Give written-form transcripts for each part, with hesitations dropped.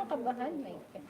kinakabahan, my God.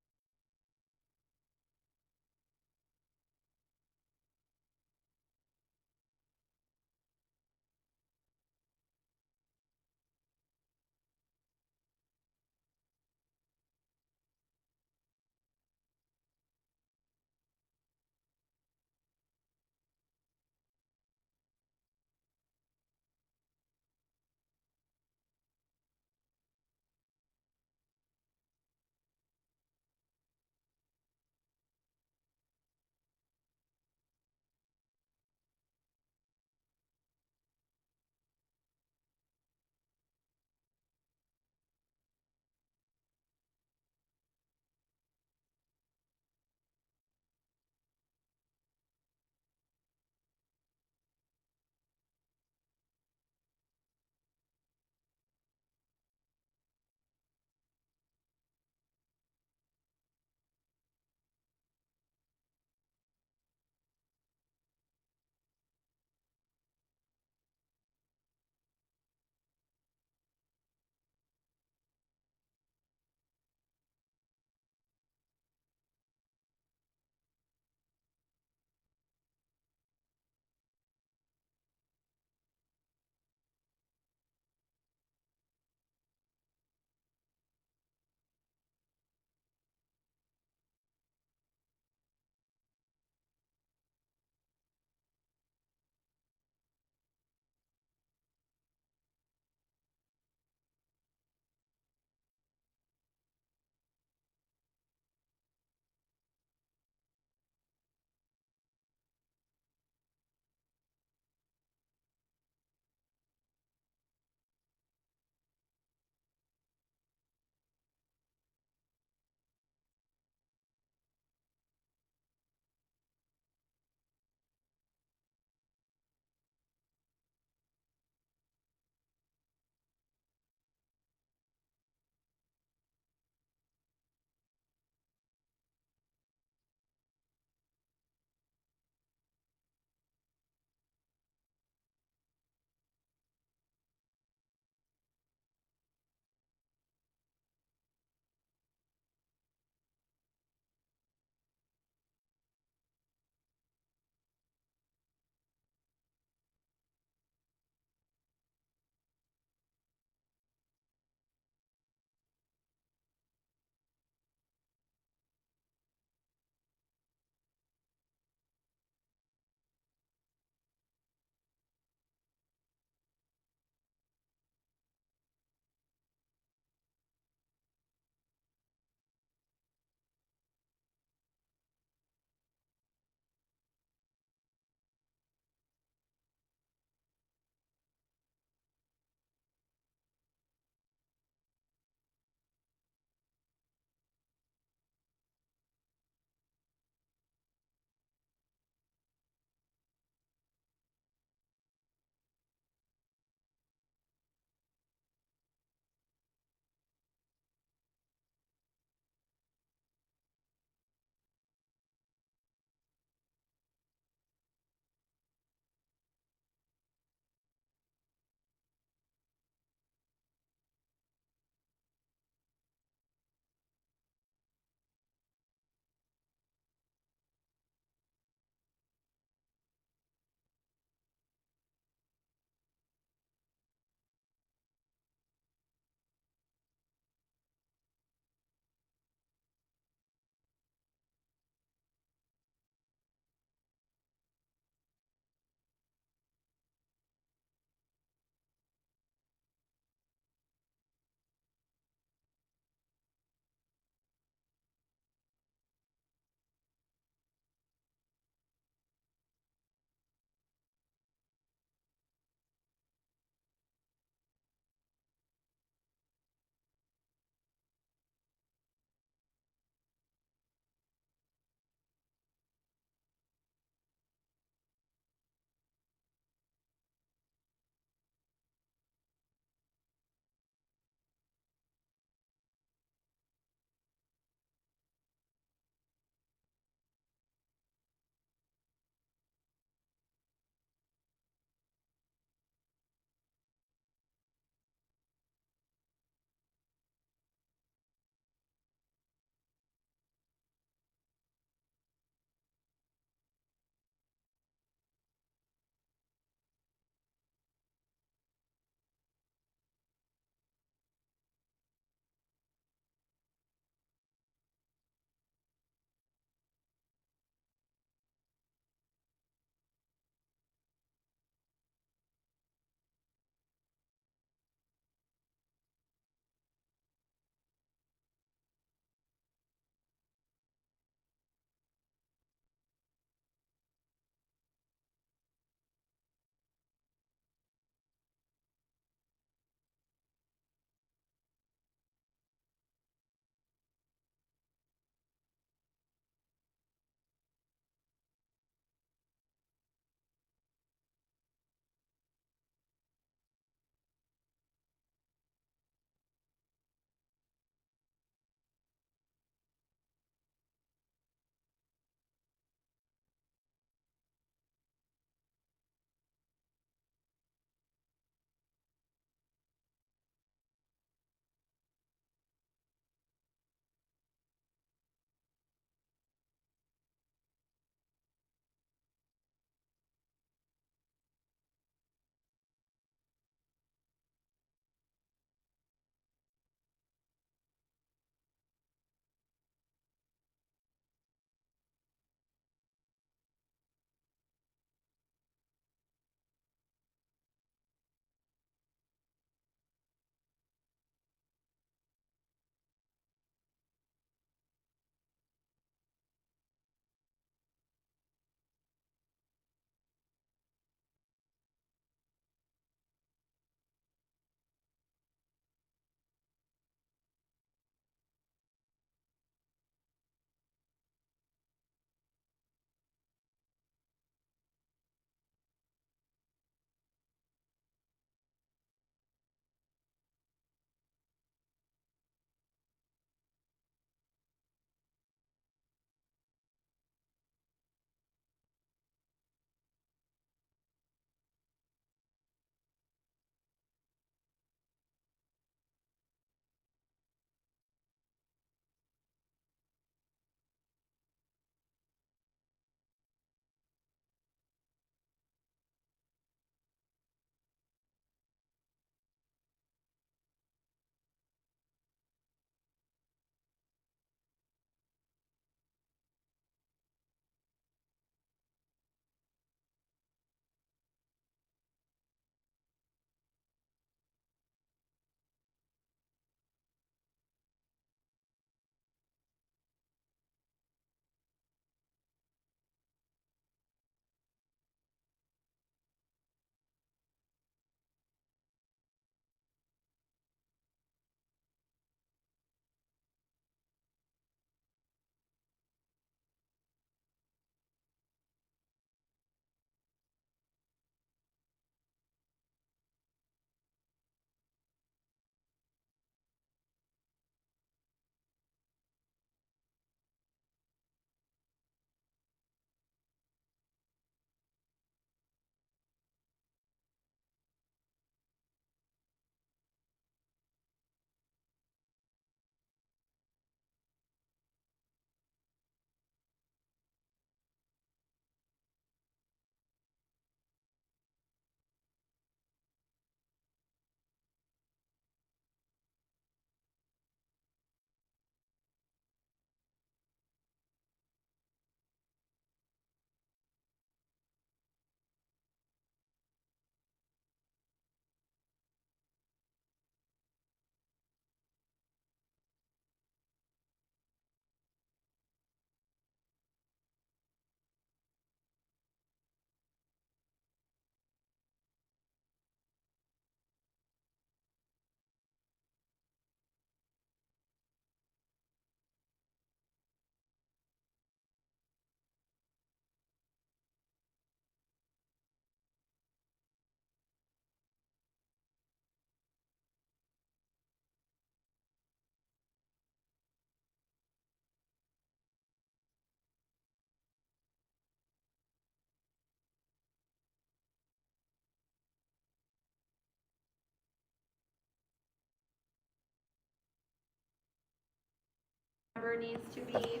member needs to be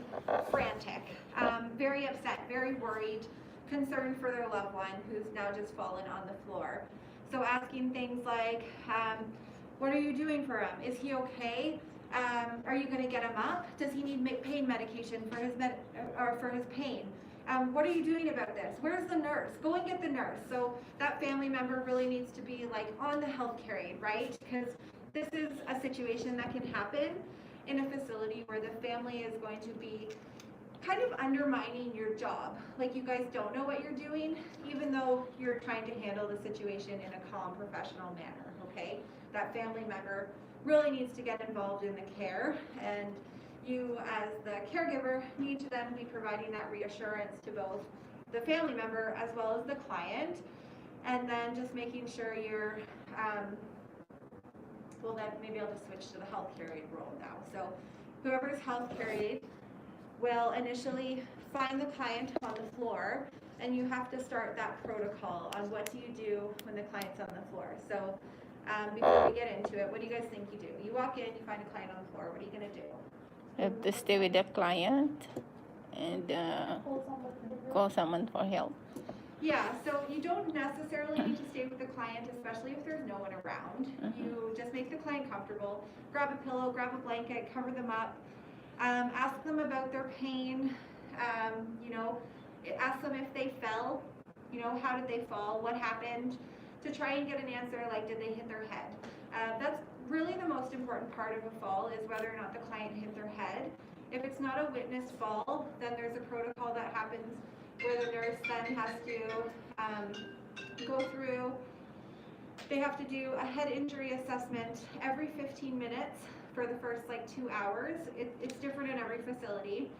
frantic, very upset, very worried, concerned for their loved one who's now just fallen on the floor. So asking things like, what are you doing for him? Is he okay? Are you going to get him up? Does he need pain medication for his for his pain? What are you doing about this? Where's the nurse? Go and get the nurse. So that family member really needs to be like on the healthcare aid, right? Because this is a situation that can happen in a facility where the family is going to be kind of undermining your job. Like you guys don't know what you're doing, even though you're trying to handle the situation in a calm, professional manner, okay? That family member really needs to get involved in the care, and you as the caregiver need to then be providing that reassurance to both the family member as well as the client, and then just making sure you're, well then maybe I'll just switch to the healthcare aid role now. So whoever's healthcare aid will initially find the client on the floor, and you have to start that protocol on what do you do when the client's on the floor. So before we get into it, what do you guys think you do? You walk in, you find a client on the floor, what are you going to do? I have to stay with the client and call someone for help. Yeah, so you don't necessarily need to stay with the client, especially if there's no one around. You just make the client comfortable, grab a pillow, grab a blanket, cover them up, ask them about their pain, you know, ask them if they fell, you know, how did they fall, what happened, to try and get an answer like did they hit their head. That's really the most important part of a fall, is whether or not the client hit their head. If it's not a witnessed fall, then there's a protocol that happens where the nurse then has to go through, they have to do a head injury assessment every 15 minutes for the first like 2 hours. It's different in every facility.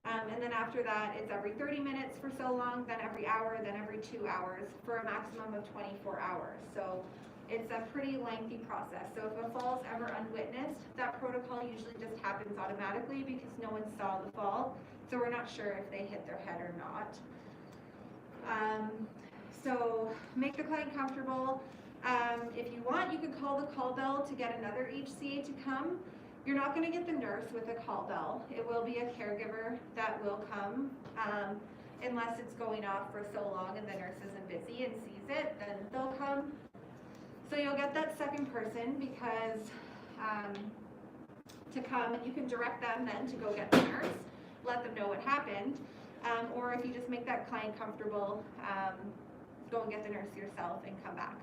And then after that, it's every 30 minutes for so long, then every hour, then every 2 hours for a maximum of 24 hours. So it's a pretty lengthy process. So if a fall is ever unwitnessed, that protocol usually just happens automatically because no one saw the fall. So we're not sure if they hit their head or not. So make the client comfortable. If you want, you could call the call bell to get another HCA to come. You're not going to get the nurse with a call bell. It will be a caregiver that will come, unless it's going off for so long and the nurse isn't busy and sees it, then they'll come. So you'll get that second person because to come, and you can direct them then to go get the nurse, let them know what happened, or if you just make that client comfortable, go and get the nurse yourself and come back.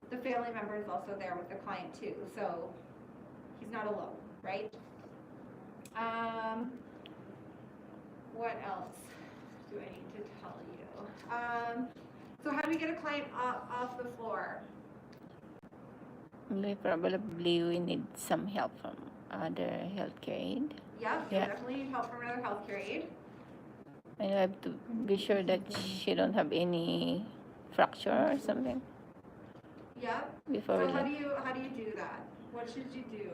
The family member is also there with the client too, so he's not alone, right? What else do I need to tell you? So how do we get a client off the floor? Probably we need some help from other healthcare aid. Yeah, you definitely need help from another healthcare aid. And I have to be sure that she don't have any fracture or something. Yeah. Before so how do you do that? What should you do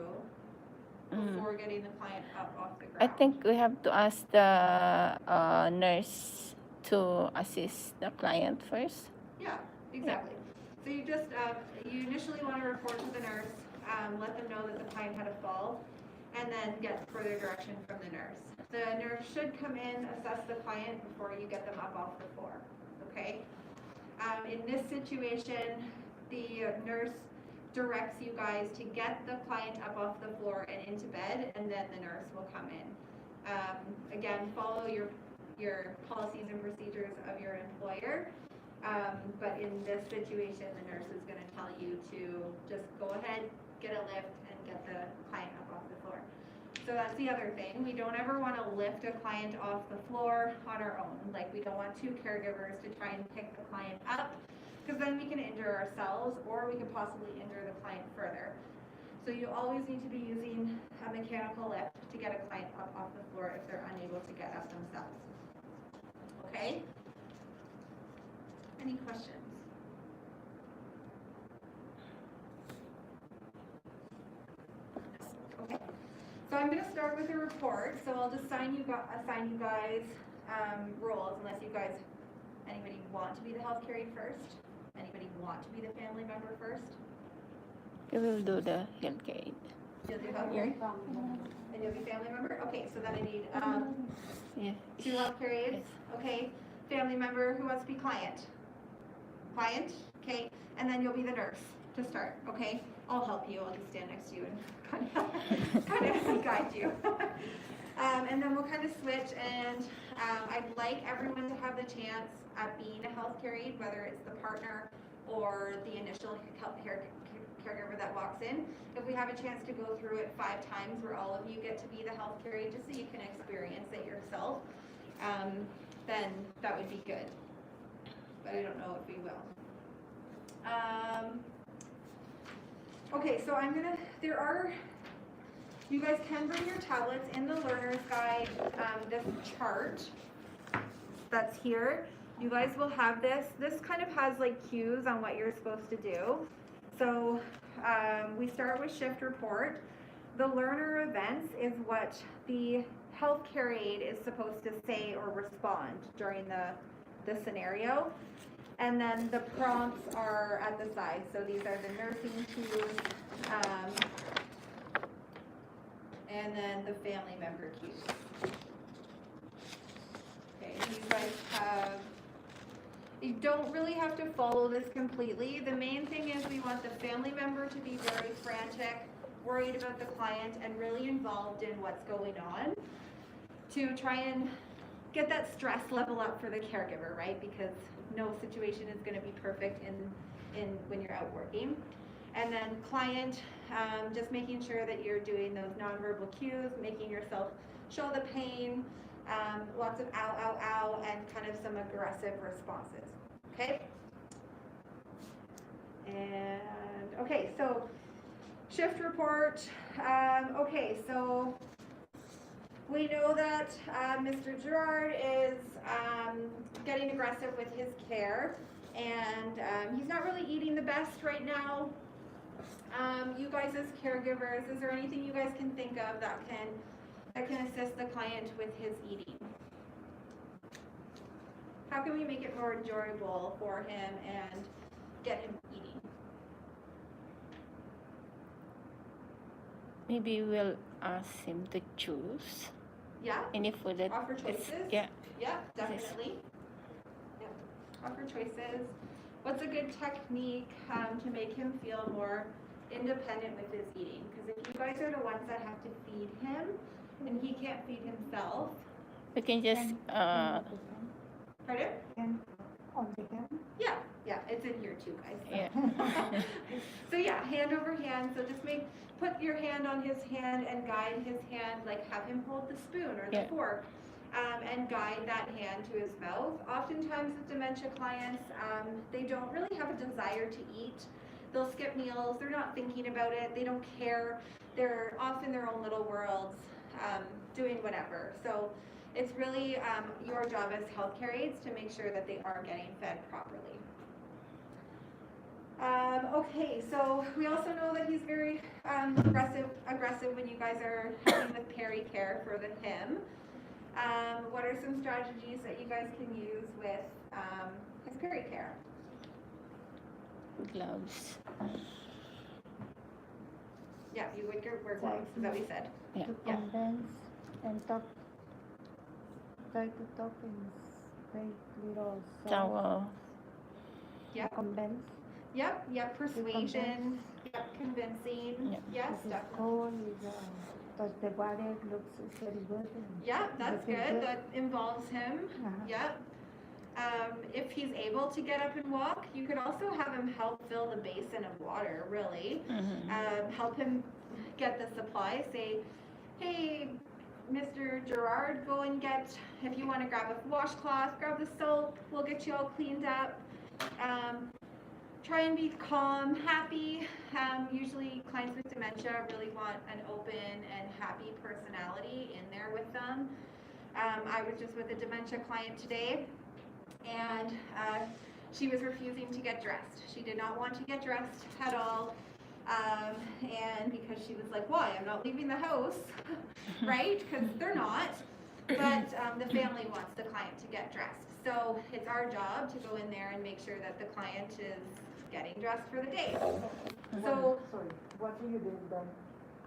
before getting the client up off the ground? I think we have to ask the nurse to assist the client first. Yeah, exactly. So you just you initially want to report to the nurse, let them know that the client had a fall, and then get further direction from the nurse. The nurse should come in, assess the client before you get them up off the floor. Okay. In this situation, the nurse directs you guys to get the client up off the floor and into bed, and then the nurse will come in. Again, follow your policies and procedures of your employer, but in this situation, the nurse is going to tell you to just go ahead, get a lift, and get the client up off the floor. So that's the other thing. We don't ever want to lift a client off the floor on our own. Like, we don't want two caregivers to try and pick the client up, because then we can injure ourselves, or we could possibly injure the client further. So you always need to be using a mechanical lift to get a client up off the floor if they're unable to get up themselves. Okay? Any questions? Okay. So I'm going to start with a report. So I'll just assign you guys roles, unless you guys, anybody want to be the healthcare aide first? Anybody want to be the family member first? We will do the healthcare aid. You'll do health carry? And you'll be family member? Okay, so then I need, Yeah. 2 healthcare aides, Yes. okay? Family member who wants to be client? Client, okay? And then you'll be the nurse to start, okay? I'll help you, I'll just stand next to you and kind of guide you. And then we'll kind of switch, and I'd like everyone to have the chance at being a healthcare aide, whether it's the partner or the initial caregiver that walks in. If we have a chance to go through it 5 times where all of you get to be the healthcare aide, just so you can experience it yourself, then that would be good. But I don't know if we will. Okay, so you guys can bring your tablets in the learner's guide, this chart that's here. You guys will have this. This kind of has like cues on what you're supposed to do. So we start with shift report. The learner events is what the healthcare aide is supposed to say or respond during the scenario. And then the prompts are at the side. So these are the nursing cues, and then the family member cues. Okay, you don't really have to follow this completely. The main thing is we want the family member to be very frantic, worried about the client, and really involved in what's going on to try and get that stress level up for the caregiver, right? Because no situation is going to be perfect in when you're out working. And then client, just making sure that you're doing those nonverbal cues, making yourself show the pain, lots of ow, ow, ow, and kind of some aggressive responses. Okay? And okay, so shift report. Okay, so we know that Mr. Gerard is getting aggressive with his care, and he's not really eating the best right now. You guys as caregivers, is there anything you guys can think of that can assist the client with his eating? How can we make it more enjoyable for him and get him eating? Maybe we'll ask him to choose Yeah? any food that Offer is, choices? yeah. Yeah, definitely. Yeah. Offer choices. What's a good technique to make him feel more independent with his eating? Because if you guys are the ones that have to feed him and he can't feed himself. We can just Pardon? And on the camera? Yeah, it's in here too, guys. So. Yeah. So yeah, hand over hand. So just put your hand on his hand and guide his hand, like have him hold the spoon or the fork, and guide that hand to his mouth. Oftentimes with dementia clients, they don't really have a desire to eat. They'll skip meals. They're not thinking about it. They don't care. They're off in their own little worlds, doing whatever. So it's really your job as healthcare aides to make sure that they are getting fed properly. Okay, so we also know that he's very aggressive when you guys are helping with peri-care for him. What are some strategies that you guys can use with his peri-care? Gloves. Yeah, you would wear gloves, is that what we said? Yeah. To condense and talk, try to talk in very little Towel. Yeah. Condense. Yep, persuasion, yep, convincing, Yep. yes, This is definitely. cold, because the water looks very good. Yeah, that's looking good, that involves him, Uh-huh. yep. If he's able to get up and walk, you could also have him help fill the basin of water, really. Help him get the supplies, say, hey, Mr. Gerard, go and get, if you want to grab a washcloth, grab the soap, we'll get you all cleaned up. Try and be calm, happy. Usually clients with dementia really want an open and happy personality in there with them. I was just with a dementia client today, and she was refusing to get dressed. She did not want to get dressed at all. And because she was like, why? I'm not leaving the house, right? Because they're not. But the family wants the client to get dressed. So it's our job to go in there and make sure that the client is getting dressed for the day. So Sorry, what do you do then?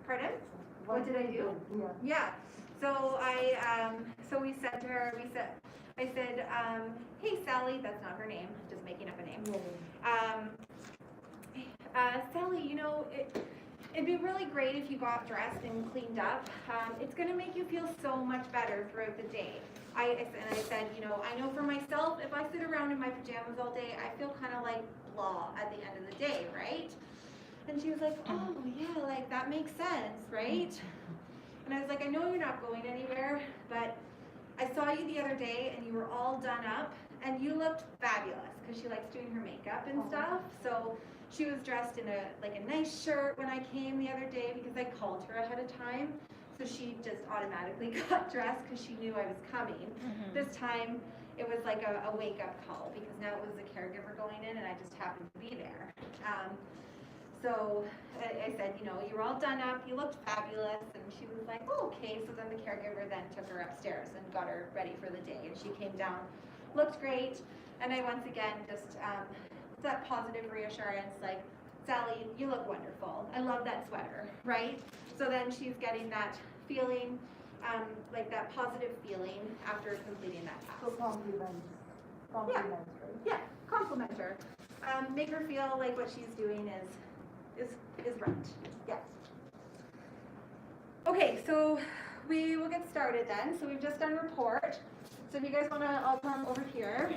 Pardon? What did I do? Yeah. Yeah. So so we said to her, I said, hey Sally, that's not her name, just making up a name. Sally, it'd be really great if you got dressed and cleaned up. It's gonna make you feel so much better throughout the day. I said, I know for myself, if I sit around in my pajamas all day, I feel kind of like blah at the end of the day, right? And she was like, oh yeah, like that makes sense, right? And I was like, I know you're not going anywhere, but I saw you the other day and you were all done up and you looked fabulous because she likes doing her makeup and stuff. So she was dressed in a nice shirt when I came the other day because I called her ahead of time. So she just automatically got dressed because she knew I was coming. This time it was like a wake up call because now it was a caregiver going in and I just happened to be there. So I said, you were all done up, you looked fabulous, and she was like, oh, okay. So then the caregiver then took her upstairs and got her ready for the day, and she came down, looked great, and I once again just that positive reassurance, like, Sally, you look wonderful. I love that sweater, right? So then she's getting that feeling, like that positive feeling after completing that task. So compliments, right? Yeah, compliment her. Make her feel like what she's doing is right. Yeah. Okay, so we will get started then. So we've just done report. So if you guys wanna, I'll come over here.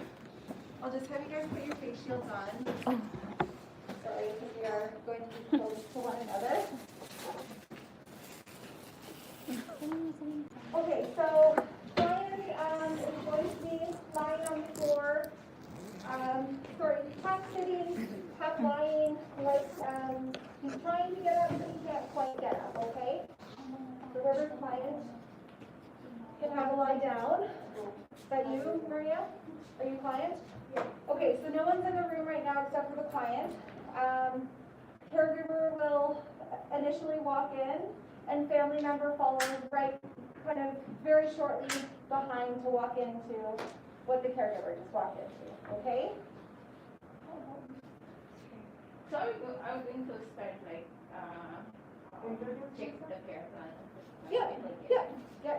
I'll just have you guys put your face shields on. Sorry, because we are going to be close to one another. Okay, so Brian is going to be lying on the floor. Half sitting, half lying, like he's trying to get up, but he can't quite get up, okay? So whoever's client can have a lie down. Is that you, Maria? Are you client? Yeah. Okay, so no one's in the room right now except for the client. Caregiver will initially walk in, and family member follows right, kind of very shortly behind to walk into what the caregiver just walked into, okay? So are we going to start check the care plan? Yeah,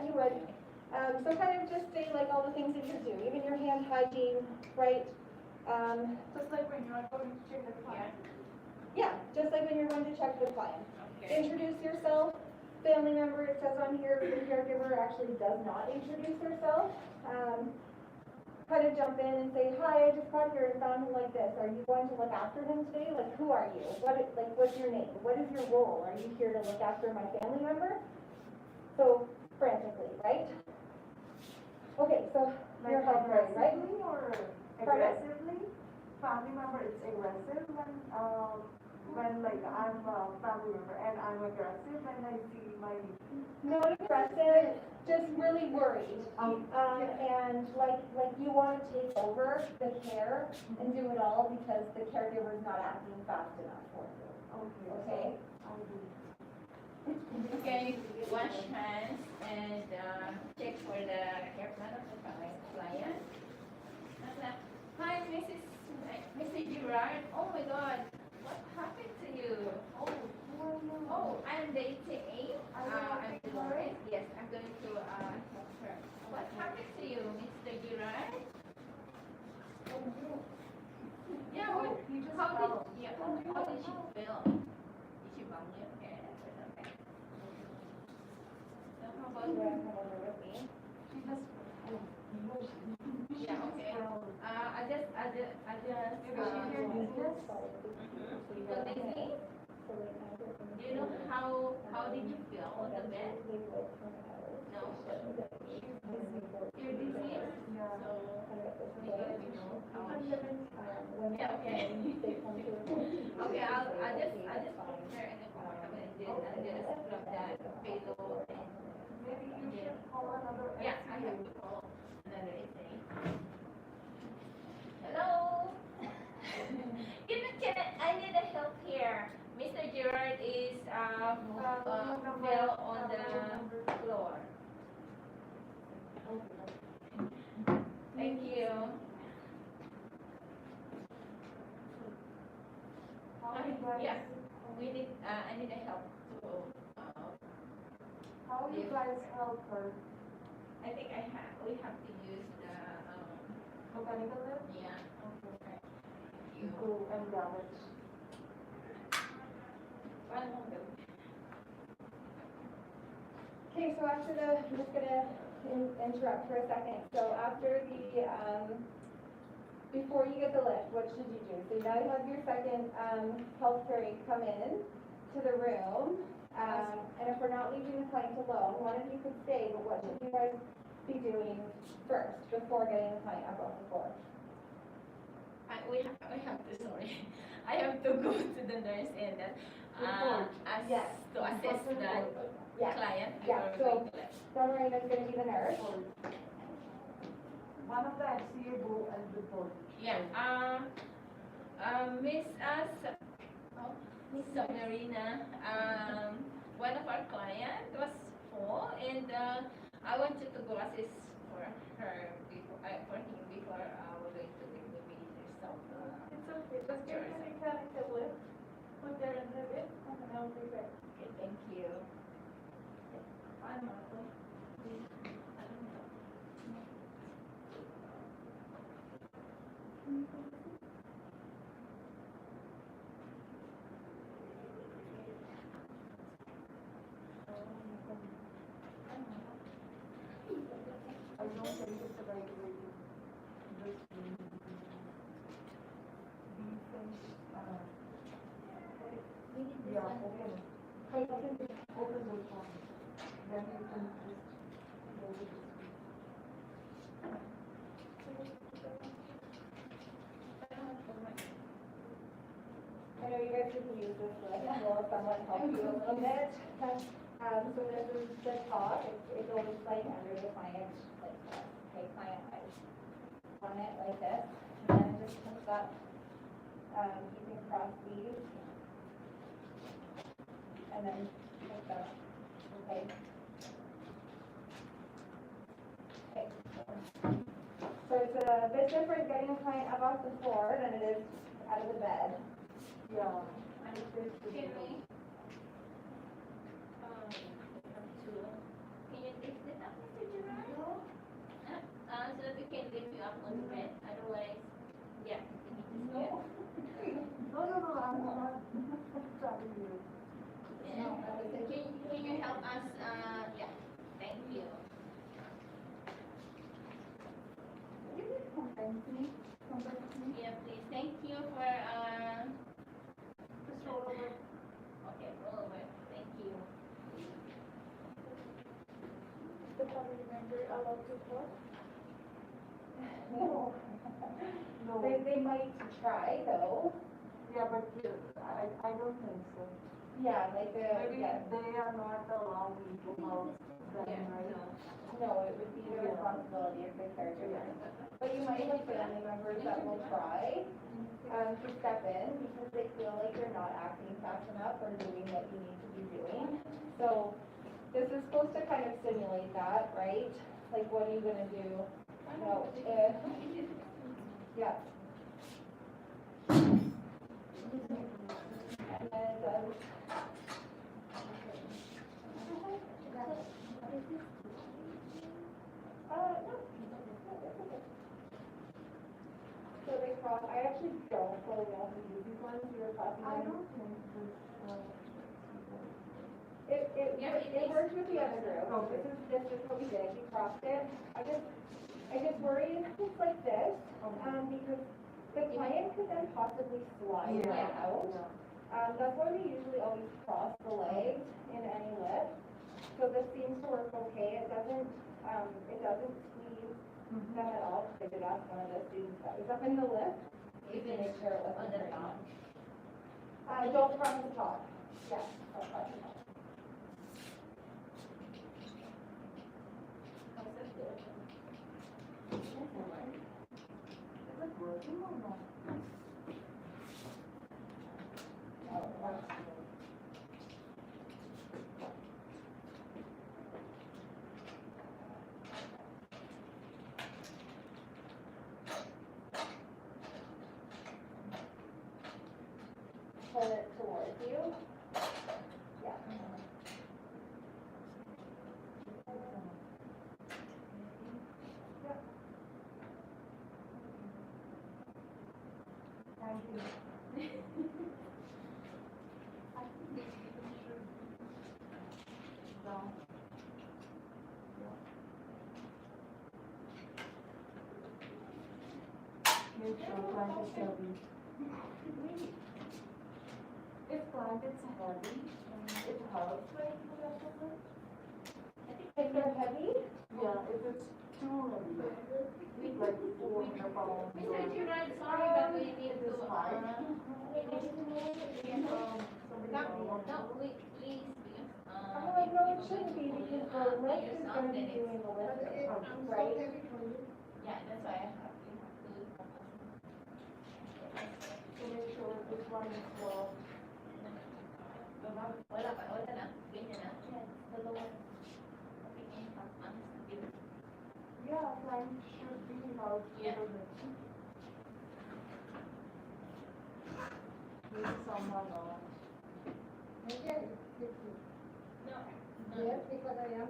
you would. So kind of just say like all the things that you do, even your hand hygiene, right? Just like when you're going to check the client. Yeah, just like when you're going to check the client. Okay. Introduce yourself. Family member, it says on here, the caregiver actually does not introduce herself. Kind of jump in and say, hi, I just got here and found him like this. Are you going to look after him today? Like, who are you? What's your name? What is your role? Are you here to look after my family member? So, frantically, right? Okay, so you're helping, right? Or aggressively? Family member is aggressive when like I'm a family member and I'm aggressive and I see my Not aggressive, just really worried. And like you want to take over the care and do it all because the caregiver is not acting fast enough for you. Okay? Okay, wash hands and check for the care plan of the client. Hi, Mrs. Gerard. Oh my God, what happened to you? Oh, I'm dating. I'm Dolores. Yes, I'm going to help her. What happened to you, Mr. Gerard? Yeah, how did she feel? Did she bump you? Okay, that's okay. So how about me? Yeah, okay. I just. So Daisy, do you know how did you feel on the bed? No. You're dizzy? So you know how. Yeah, okay. Okay, I just put her in the corner and then scrub that pillow and then yeah, I have to call another thing. Hello. I need a help here. Mr. Gerard is fell on the floor. Thank you. Yeah, I need a help to How you guys help her? I think we have to use the, Mechanical lift? yeah. Okay. You, Go and grab it. one moment. Okay, so after the, I'm just gonna interrupt for a second. So after the, before you get the lift, what should you do? So now you have your second, healthcare aide come in to the room. And if we're not leaving the client alone, one of you could stay, but what should you guys be doing first before getting the client up off the floor? We have to, sorry. I have to go to the nurse and, Yes. to assess the Yeah. client Yeah, before going to left. Marina's gonna be the nurse. One of the HCA go and report. Yeah, Miss Sabrina, one of our client was full, and I want you to go assist for her for him before we're going to take the visitors. So, It's okay, just give me a mechanical lift. Put there in the bit, and then I'll be back. okay, thank you. One more, please. I don't think it's the right way to just these things. Yeah, open it. Open this one. Then you can just go with this. I know you guys can use this lift, or someone help you a little bit. So this is the top, it goes like under the client, like that. Okay, client height. On it like this, and then it just comes up. You can cross these. And then like that, okay? Okay. So it's a bit different getting a client up off the floor than it is out of the bed. Yeah. Can we, have to, can you lift it up, Mr. Gerard? So that we can lift you up on the bed, otherwise, yeah. No. No, I'm not trying you. Yeah. Can you help us, yeah, thank you. Yeah, please, thank you for, Just roll over. okay, roll over, thank you. The family member allowed to talk? No. No. They might try though. Yeah, but I don't think so. Yeah, like Maybe yeah. they are not allowing to help them, Yeah, right? No, it would be the responsibility of the caregiver. But you might have family members that will try to step in because they feel like you're not acting fast enough or doing what you need to be doing. So this is supposed to kind of simulate that, right? Like what are you gonna do? No, yeah. And no. So they cross, I actually don't fully know who uses these ones, you were talking I about. don't think this, It worked with the other group. Okay. This is what we did, we crossed it. I just worry if it's like this, because the client could then possibly slide right out. That's why we usually always cross the legs in any lift. So this seems to work okay. It doesn't squeeze them at all. I did ask one of the students that was up in the lift. Even Make sure it on wasn't the breaking. top. Don't cross the top. Yeah, don't cross the top. is it working or not? No, that's- Pull it towards you. Yeah. Down. Make sure client is heavy. If client is heavy, it helps like If they're heavy, yeah, if it's too heavy, like 400 pounds. Mr. Gerard, sorry, but we need It to, is fine. no, please, because, I'm like, no, it shouldn't be because the lift is gonna be doing the lifting, right? yeah, that's why I have to. To make sure this one is well. Wala pa, wala na, ganyan na. Dalawa. Okay, Yeah, client should be about Yeah. little bit. Maybe someone else. Yes, because I am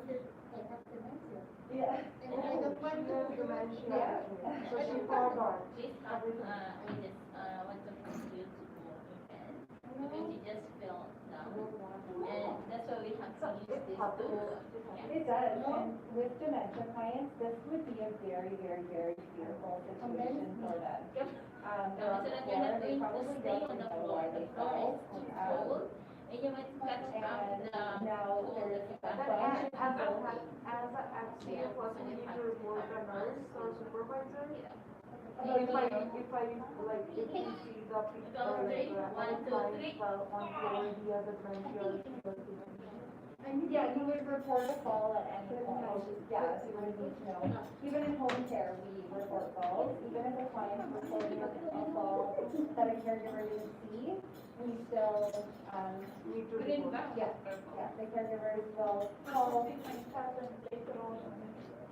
I have dementia. Yeah. And I don't want to dementia. So she forgot. Please not, we just, want to force you to go in bed, because you just fell down, and that's why we have to use this tool. Yeah. It does, and with dementia clients, this would be a very, very, very fearful situation for them. They're on So the that floor, you're not they going to probably stay don't on the know floor, why the they floor fell. is too cold, and you might catch up And the now pool there's that you a got. bunch of As people. an FCA person, you need to report a nurse or supervisor. Yeah. If I like, if you see the picture, like, One, two, three. fell on floor, he has a dementia, or she has dementia. Yeah, you would report a fall at any point, yeah, so you would need to know. Even in home care, we report falls, even if a client is reporting a fall that a caregiver didn't see, we still, Need to Green report. back. yeah, the caregivers will call.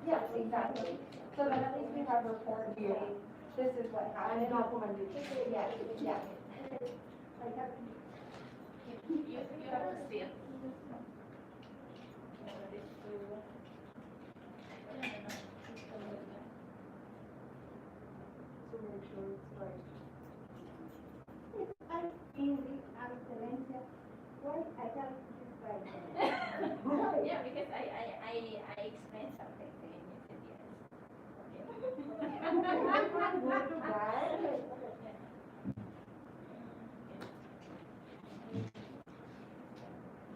Yes, exactly. So then at least we have report to say, this is what And happened. documentation. Yes, yes. You have to see it. So make sure it's right. I'm easy, I'm dementia. Why I can't describe it. Yeah, because I explained something to him, he said yes. Go to bed.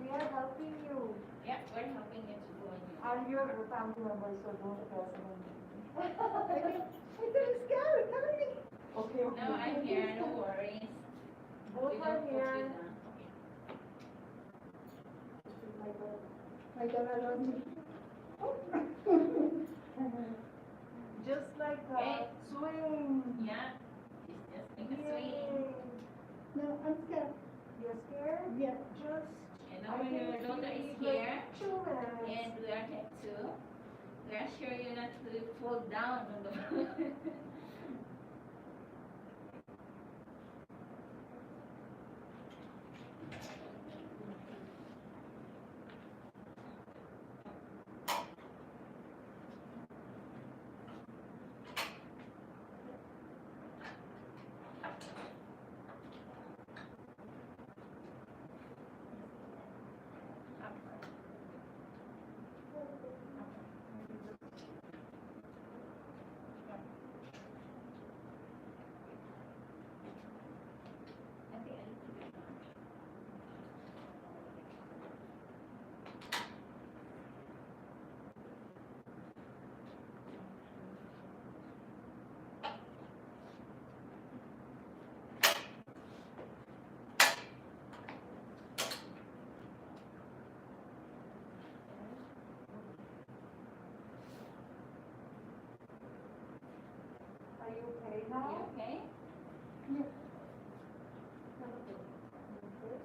We are helping you. Yeah, we're helping you to go in. And your family members, so don't stress them. I'm scared, come with me. Okay, okay. No, I'm here, no worries. Both We are don't put you here. down. I don't know. Just like Okay. swing. Okay. Yeah, it's just make a swing. Yay. No, I'm scared. You're scared? Yeah. Just. And now when your daughter is here, Like 2 minutes. and we are here too, we are sure you're not to fall down on the floor. I think I need to do that. Are you okay You now? okay? Thank you.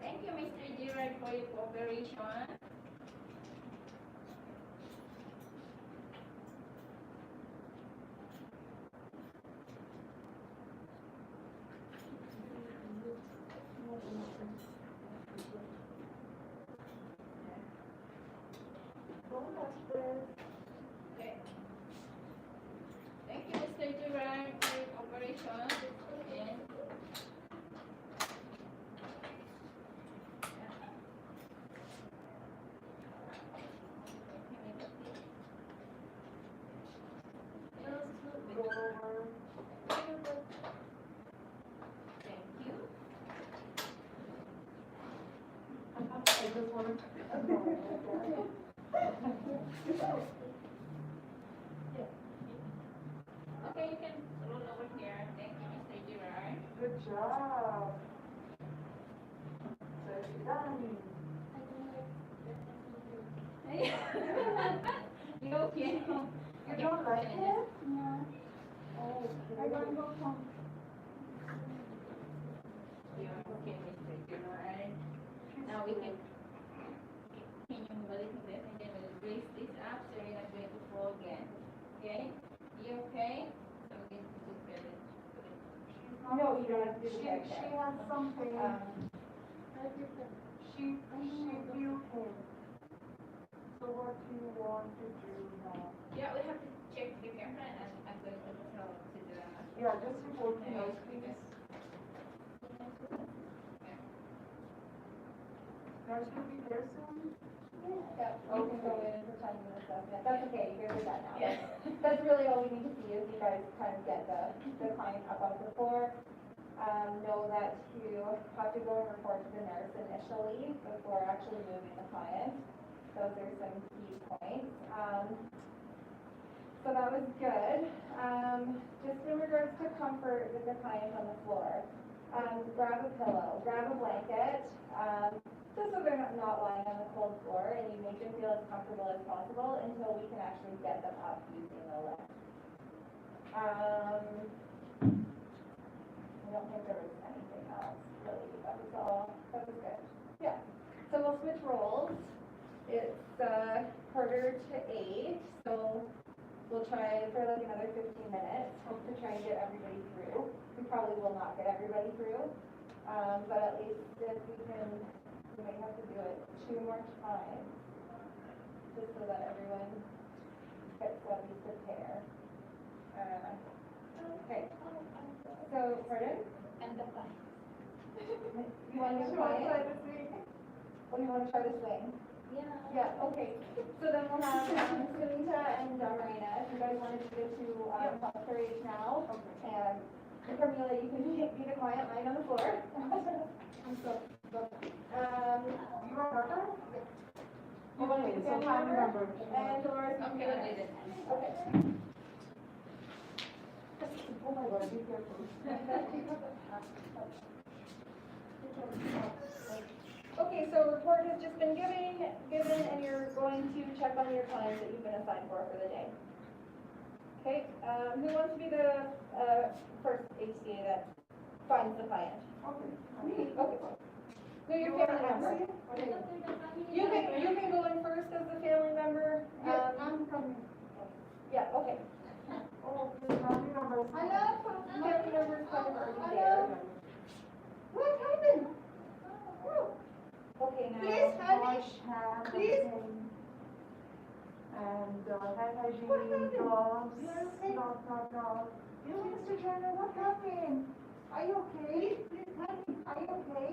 Thank you, Mr. Gerard, for your cooperation. Don't touch this. Okay. observation, and Go over. thank you. I just want to. Okay, you can roll over here. Thank you, Mr. Gerard. Good job. So done. You okay? You don't like it? No. Oh, I want to go home. You're okay, Mr. Gerard. Now we can continue a little bit and then we'll raise this up so you're not going to fall again. Okay? You okay? So we can just get it. No, you don't have to do the She hair care. has something. She viewed him. So what do you want to do now? Yeah, we have to check the camera and I'm going to tell to the Yeah, just report to us, please. Nurse will be there soon. Yeah, you can go in for 10 minutes assessment. That's okay, you guys are done now. Yes. That's really all we need to see is you guys kind of get the client up off the floor. Know that you have to go and report to the nurse initially before actually moving the client. Those are some key points. So that was good. Just in regards to comfort with the client on the floor, grab a pillow, grab a blanket, just so they're not lying on the cold floor, and you make them feel as comfortable as possible until we can actually get them up using the lift. I don't think there was anything else really. That was all. That was good. Yeah. So we'll switch roles. It's quarter to 8, so we'll try for like another 15 minutes. Hope to try and get everybody through. We probably will not get everybody through, but at least if we can, we might have to do it 2 more times, just so that everyone gets at least a pair. Okay. So, pardon? and the back. You want to try it? Or you want to try the swing? Yeah. Yeah, okay. So then we'll have Sunita and Marina, if you guys want to do the 2 cluster each now. And Camila, you can be the client lying on the floor. You are her? Okay, so family member. And Dolores. Okay, I did it. Okay. Oh my God, be careful. Okay, so report has just been given, and you're going to check on your clients that you've been assigned for the day. Okay, who wants to be the first HCA that finds the client? Okay. Okay. Who your family member? Okay. You can go in first as the family member. I'm coming. Yeah, okay. Oh, the family members. Family member is kind of already there. What happened? Okay, now. Please, wash hands. Please. And hand hygiene, gloves. Not. You, Mr. Turner, what happened? Are you okay? Please, honey, are you okay?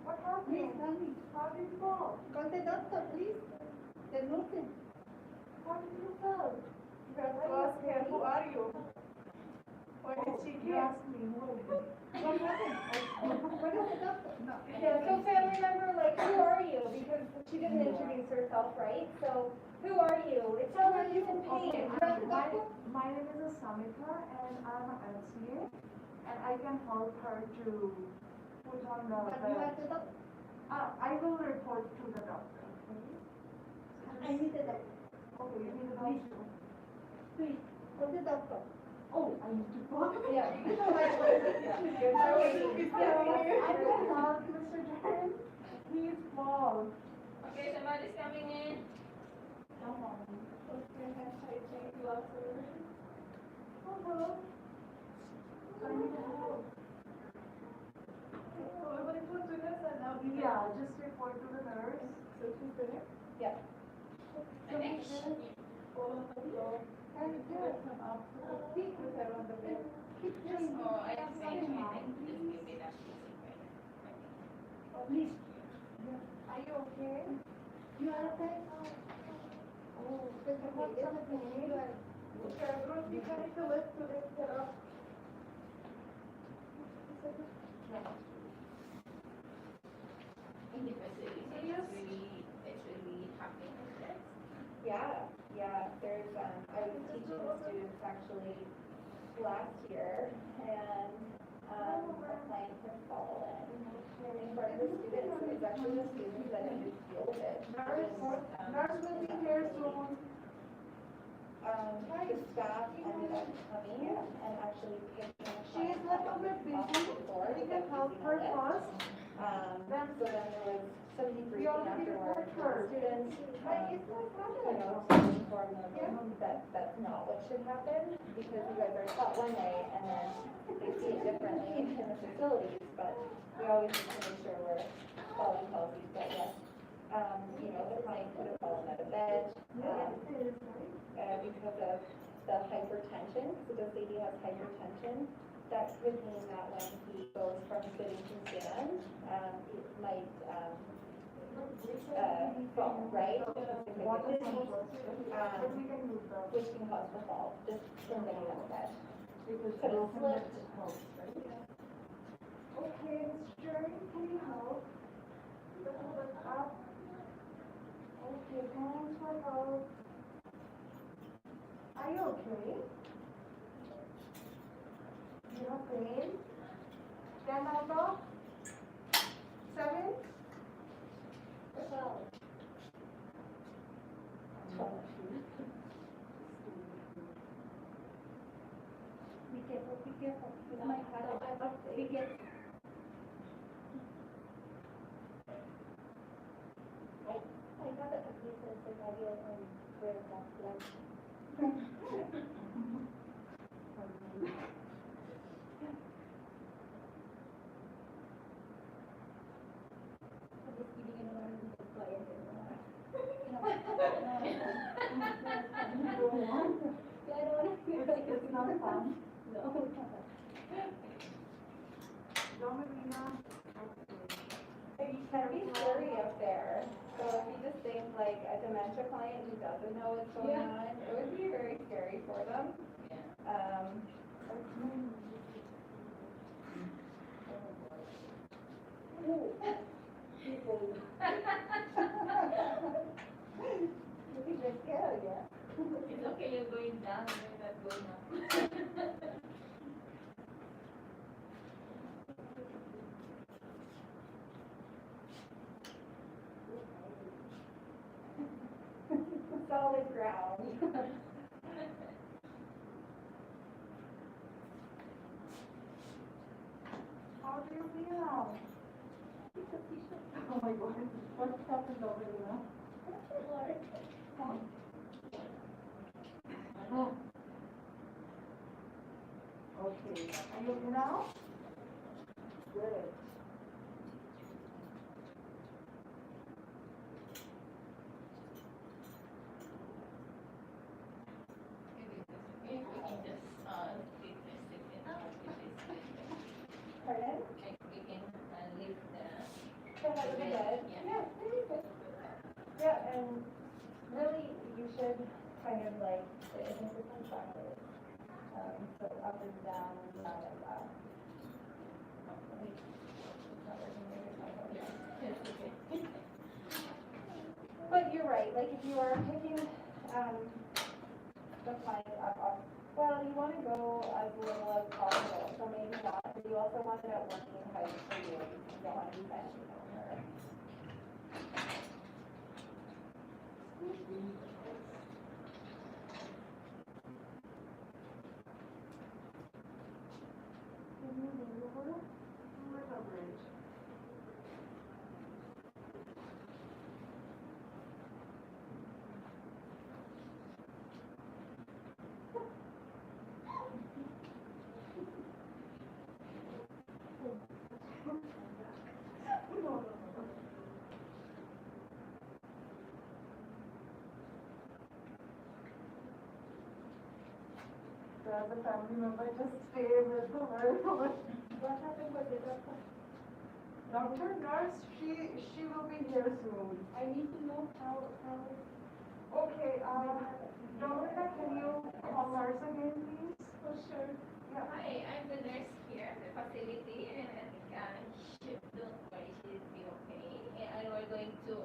What happened? Please, honey. How did you fall? Call the doctor, please. The nurse. How did you fall? You have to ask her, who are you? Why did she You here? asked me, who is it? What happened? What is the doctor? No. Yeah, so family member, like, who are you? Because she didn't introduce herself, right? So, who are you? It sounds like she's in pain. My name is Samita and I'm an LCA and I can help her to put on the But you are bed. the doctor. I will report to the doctor, okay? I need the doctor. Okay, you need the doctor. Please, call the doctor. Oh, I need to call. Yeah. I can help Mr. James. He's small. Okay, somebody's coming in. Come on. Hello. I need help. So everybody put to nurse and now we Yeah, just report to the nurse. So she's there. Yeah. I think Hello. Very good. Speak with her on the bed. Keep doing Oh, I that. think just give me that piece of paper. Please. Are you okay? You are okay? Oh, does it hurt something? Okay, Bruce, you can need to lift it up. In the facility, it's really happening with this. Yeah, there's, I was teaching the students actually last year, and, a client had fallen. And for the students, it's actually the students that have been fielded. Nurse will be here soon. The staff ended up coming and actually picking a She is client a up little on bit the busy. floor We to can get help using her a lift. first. So then there was some We debriefing already afterwards report with her. the students, It's my to father. inform them that that's not what should happen, because you guys are taught one way and then they see it differently in the facilities, but we always need to make sure we're following policies, but yes. The client could have fallen out of bed, because of the hypertension, because the lady has hypertension. That could mean that when he goes from sitting to stand, it might, fall, right? What is Which can cause the fall, just from getting out of bed. Because Could have slipped. Okay, Mr. Jerry, can you help? Hold it up. Okay, hands were out. Are you okay? You have pain? 10 out of 7? 12. Be careful, be careful. With my heart, be careful. I got it, he says, like, I feel like I'm very like, I'm just giving it another little client and, You don't want? yeah, I don't want to feel like It's not fun. No. Dominina. It can be scary up there, so if you just think like a dementia client who doesn't know what's going on, it would be very scary for them. You think they're scared, yeah? It's okay, you're going down, you're not going up. Solid ground. How do you feel now? Oh my God, what happened over there? Oh. Okay, are you okay now? Good. If we can just, keep this sticking out with this. Pardon? Like, we can, leave the. The head of the bed? Yeah. Yeah, very good. Yeah, and really, you should kind of like, I think this one's backwards. So up and down and down and up. It's not working very good. It's okay. But you're right, like if you are picking, the client up, well, you wanna go as little as possible, so maybe not, but you also want it at working height for you, you don't wanna be bending over. as a family member, just stay with her. What happened with the doctor? Doctor, nurse, she will be here soon. I need to know how. Okay, Dominica, can you call nurse again, please? For sure. Yeah. Hi, I'm the nurse here at the facility, and I think don't worry, she'll be okay. And we're going to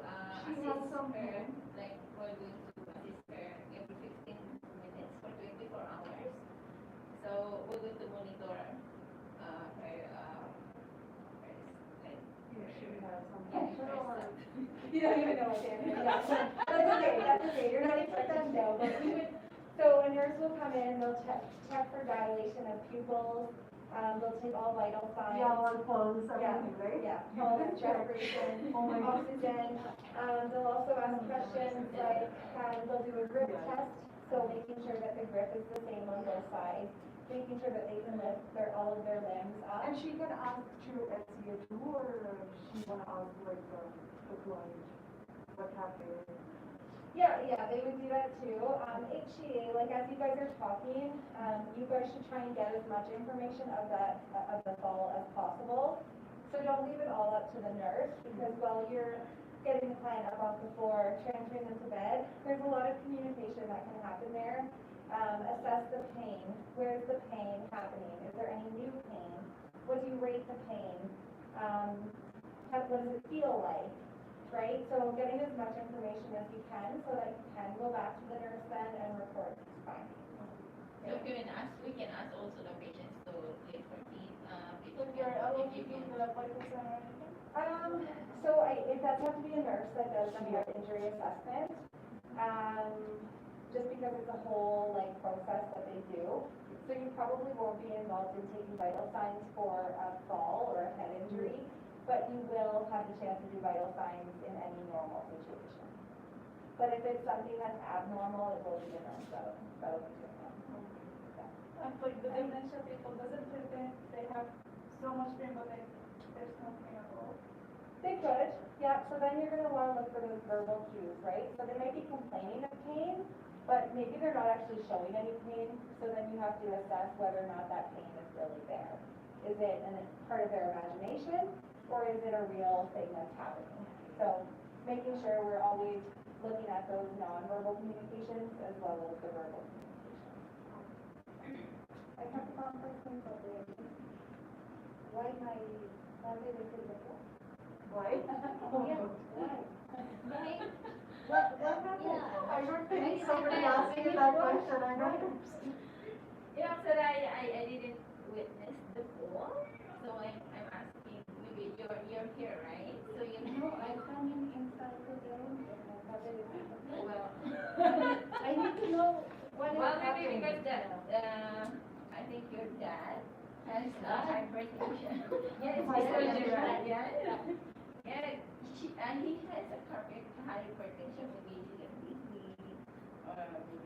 She has assist some her, pain. like we're going to assist her every 15 minutes for 24 hours. So we're going to monitor her, like, Yeah, she has some. Yeah, sure. You don't even know what they're doing. Yeah, that's okay, you're not expected to know, but we would, so a nurse will come in, they'll check for dilation of pupils, they'll take all vital signs. Yeah, our pulse, Yeah, everything, right? yeah, pulse, respiration, Oh my God. oxygen. They'll also ask questions like, they'll do a grip test, so making sure that the grip is the same on both sides, making sure that they can lift all of their limbs up. And she can ask to SCA too, or she wanna ask like the client what happened? Yeah, they would do that too. HCA, like as you guys are talking, you guys should try and get as much information of the fall as possible. So don't leave it all up to the nurse, because while you're getting the client up off the floor, transferring them to bed, there's a lot of communication that can happen there. Assess the pain. Where's the pain happening? Is there any new pain? What do you rate the pain? What does it feel like? Right? So getting as much information as you can so that you can go back to the nurse then and report it's fine. so we can ask also the patients to lift her feet, So you're allowed to do the vital sign or anything? If that's have to be a nurse that does the injury assessment, just because it's a whole like process that they do. So you probably won't be involved in taking vital signs for a fall or a head injury, but you will have the chance to do vital signs in any normal situation. But if it's something that's abnormal, it will be a nurse that'll be doing that. Like the dementia people doesn't feel pain, they have so much pain, but there's no pain at all. They could, yeah, so then you're gonna wanna look for those verbal cues, right? So they might be complaining of pain, but maybe they're not actually showing any pain, so then you have to assess whether or not that pain is really there. Is it part of their imagination, or is it a real thing that's happening? So making sure we're always looking at those nonverbal communications as well as the verbal communications. I have one question for the, why my family is in the book? Why? Yeah, why? Right? What happened? Yeah. I don't think somebody asked you that question, I don't. You know, so I didn't witness the fall, so I'm asking, maybe you're here, right? So you know, I come in inside the room and my father is in the book. well, I need to know what is well, maybe happening. because I think your dad has hypertension. Yes, Yeah. Yeah, he has a hypertension, maybe he can be, or maybe,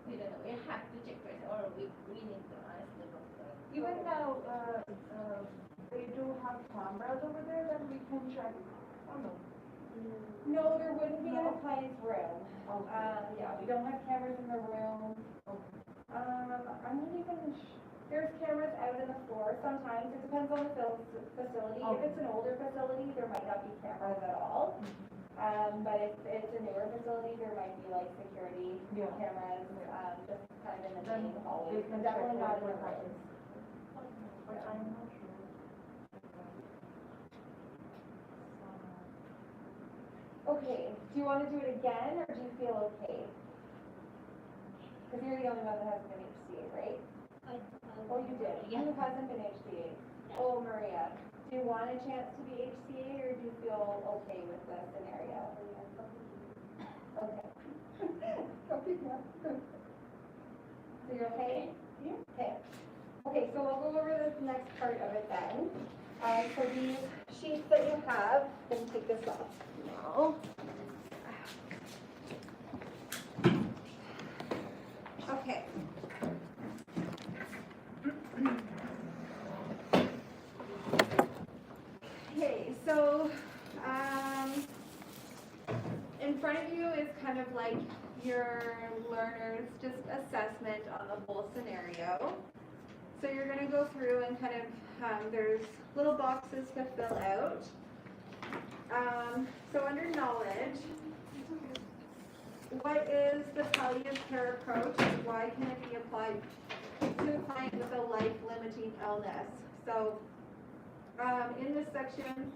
we don't know, we have to check first, or we need to ask the doctor. Even now, they do have cameras over there that we can check. Oh no. No, there wouldn't be in a client's room. Okay. Yeah, we don't have cameras in the room. Okay. I'm not even, there's cameras out in the floor sometimes, it depends on the facility. If it's an older facility, there might not be cameras at all. But if it's a newer facility, there might be like security Yeah. cameras, just kind of in the Then main hallway, they but can definitely check not in what the happens. rooms. But I'm not sure. Okay, do you want to do it again, or do you feel okay? Because you're the only one that hasn't been HCA, right? Oh, you did? Who hasn't been HCA? Oh, Maria, do you want a chance to be HCA, or do you feel okay with the scenario? Okay. So you're okay? Yeah. Okay. Okay, so we'll go over this next part of it then. So these sheets that you have, let me take this off now. Okay. Okay, so in front of you is kind of like your learner's just assessment on the whole scenario. So you're gonna go through and kind of, there's little boxes to fill out. So under knowledge, what is the palliative care approach and why can it be applied to a client with a life-limiting illness? So in this section,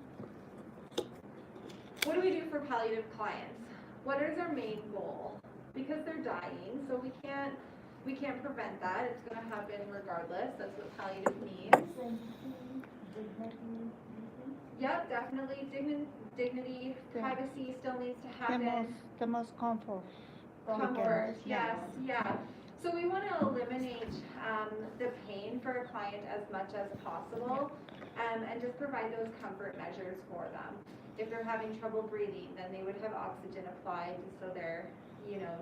what do we do for palliative clients? What is our main goal? Because they're dying, so we can't prevent that. It's going to happen regardless. That's what palliative means. Yep, definitely. Dignity, privacy still needs to happen. The most comfort. Comfort, yes, yeah. So we want to eliminate the pain for a client as much as possible, and just provide those comfort measures for them. If they're having trouble breathing, then they would have oxygen applied so they're,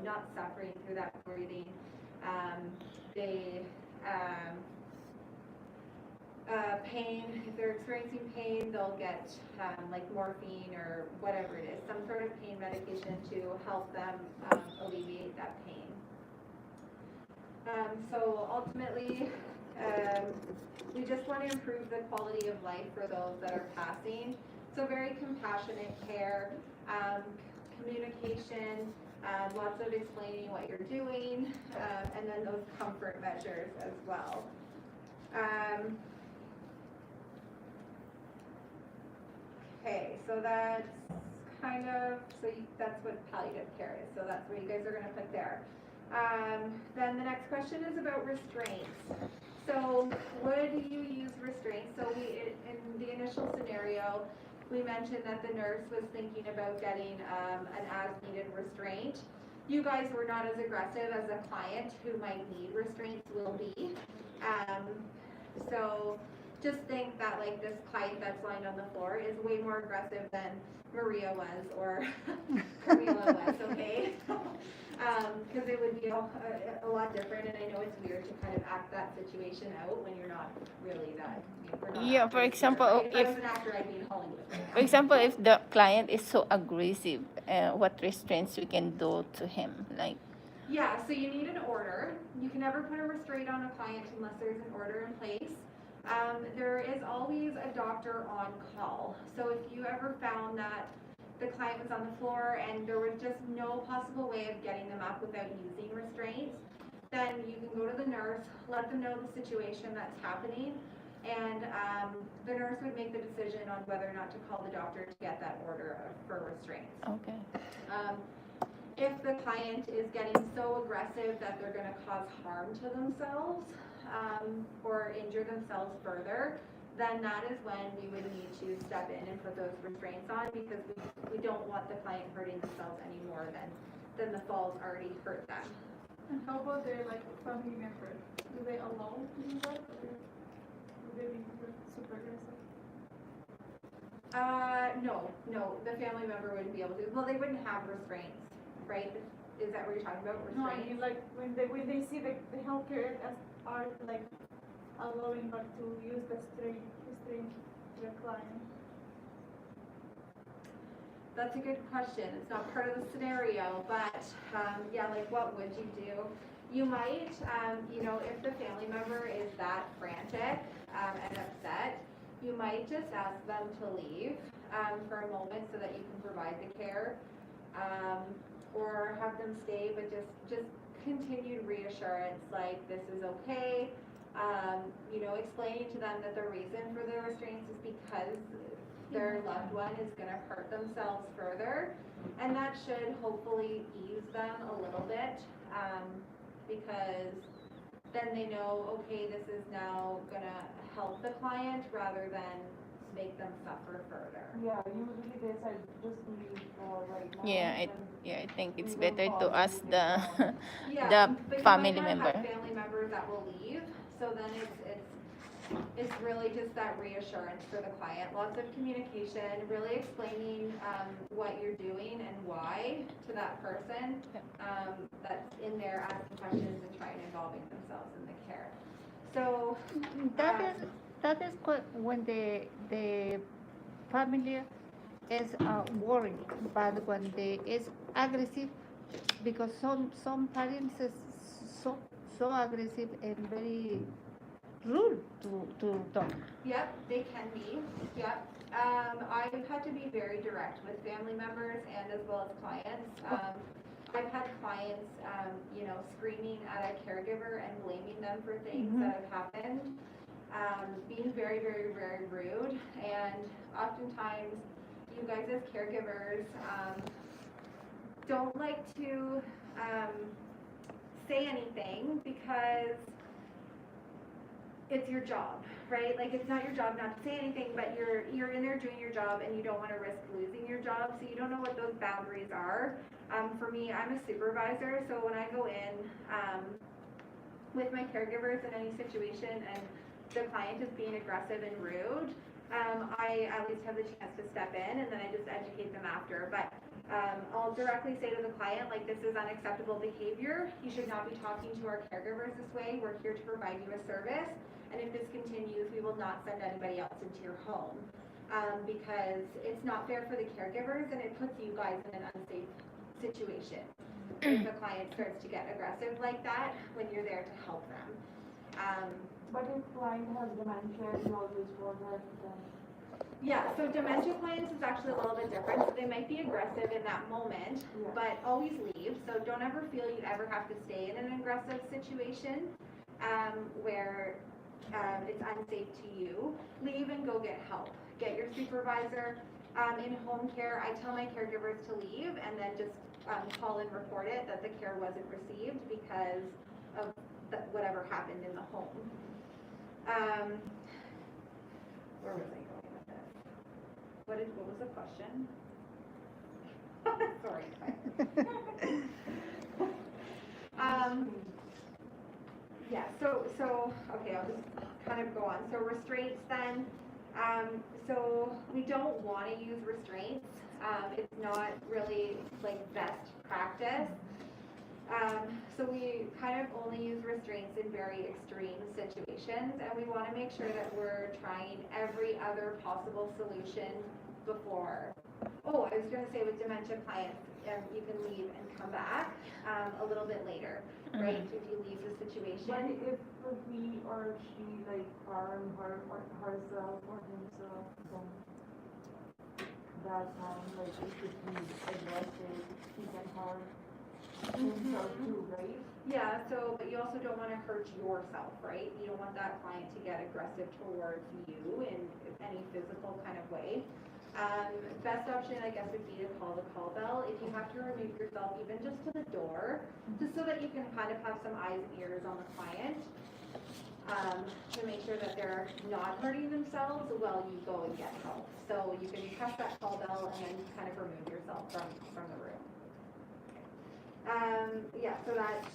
not suffering through that breathing. Pain, if they're experiencing pain, they'll get like morphine or whatever it is, some sort of pain medication to help them alleviate that pain. So ultimately, we just want to improve the quality of life for those that are passing. So very compassionate care, communication, lots of explaining what you're doing, and then those comfort measures as well. Okay, so that's that's what palliative care is. So that's what you guys are going to put there. Then the next question is about restraints. So would you use restraints? So in the initial scenario, we mentioned that the nurse was thinking about getting an as-needed restraint. You guys were not as aggressive as a client who might need restraints will be. So just think that like this client that's lying on the floor is way more aggressive than Maria was or Camila was, okay? Because it would be a lot different, and I know it's weird to kind of act that situation out when you're not really that. Yeah, for example, if I was an actor, I'd be in Hollywood. For example, if the client is so aggressive, what restraints we can do to him? Like, yeah, so you need an order. You can never put a restraint on a client unless there's an order in place. There is always a doctor on call. So if you ever found that the client was on the floor and there was just no possible way of getting them up without using restraints, then you can go to the nurse, let them know the situation that's happening, and the nurse would make the decision on whether or not to call the doctor to get that order for restraints. okay. If the client is getting so aggressive that they're going to cause harm to themselves or injure themselves further, then that is when we would need to step in and put those restraints on, because we don't want the client hurting themselves any more than the falls already hurt them. And how about their family members? Do they allow to do that, or do they be super aggressive? No, the family member wouldn't be able to. Well, they wouldn't have restraints, right? Is that what you're talking about, No, I restraints? mean when they see the healthcare as are allowing her to use the restraint to the client. That's a good question. It's not part of the scenario, but yeah, what would you do? You might, if the family member is that frantic and upset, you might just ask them to leave for a moment so that you can provide the care, or have them stay, but just continued reassurance, like this is okay. Explaining to them that the reason for the restraints is because their loved one is going to hurt themselves further, and that should hopefully ease them a little bit, because then they know, okay, this is now going to help the client rather than make them suffer further. Yeah, usually they say just leave right now. I think it's better to ask the Yeah, the but family you might member. have family members that will leave, so then it's really just that reassurance for the client. Lots of communication, really explaining what you're doing and why to that person that's in there asking questions and trying involving themselves in the care. So That is when the family is worried, but when they is aggressive, because some parents is so aggressive and very rude to them. Yep, they can be, yep. I've had to be very direct with family members and as well as clients. I've had clients, screaming at a caregiver and blaming them for things that have happened. Being very, very, very rude, and oftentimes you guys as caregivers don't like to say anything because it's your job, right? Like, it's not your job not to say anything, but you're in there doing your job and you don't want to risk losing your job, so you don't know what those boundaries are. For me, I'm a supervisor, so when I go in with my caregivers in any situation and the client is being aggressive and rude, I at least have the chance to step in, and then I just educate them after. But I'll directly say to the client, like, this is unacceptable behavior. You should not be talking to our caregivers this way. We're here to provide you a service. And if this continues, we will not send anybody else into your home. Because it's not fair for the caregivers, and it puts you guys in an unsafe situation. If a client starts to get aggressive like that, when you're there to help them. But if client has dementia, you always want her to. Yeah, so dementia clients is actually a little bit different. So they might be aggressive in that moment, but always leave. So don't ever feel you ever have to stay in an aggressive situation where it's unsafe to you. Leave and go get help. Get your supervisor. In home care, I tell my caregivers to leave and then just call and report it that the care wasn't received because of whatever happened in the home. Where was I going with this? What was the question? Sorry. Yeah, so okay, I'll just kind of go on. So restraints then. So we don't want to use restraints. It's not really like best practice. So we kind of only use restraints in very extreme situations, and we want to make sure that we're trying every other possible solution before. Oh, I was going to say with dementia clients, you can leave and come back a little bit later, right? If you leave the situation. But if he or she like harm herself or himself, then that time like it could be aggressive, he can harm himself too, right? Yeah, so, but you also don't want to hurt yourself, right? You don't want that client to get aggressive towards you in any physical kind of way. Best option, I guess, would be to call the call bell. If you have to remove yourself even just to the door, just so that you can kind of have some eyes and ears on the client, to make sure that they're not hurting themselves while you go and get help. So you can press that call bell and then kind of remove yourself from the room. Yeah, so that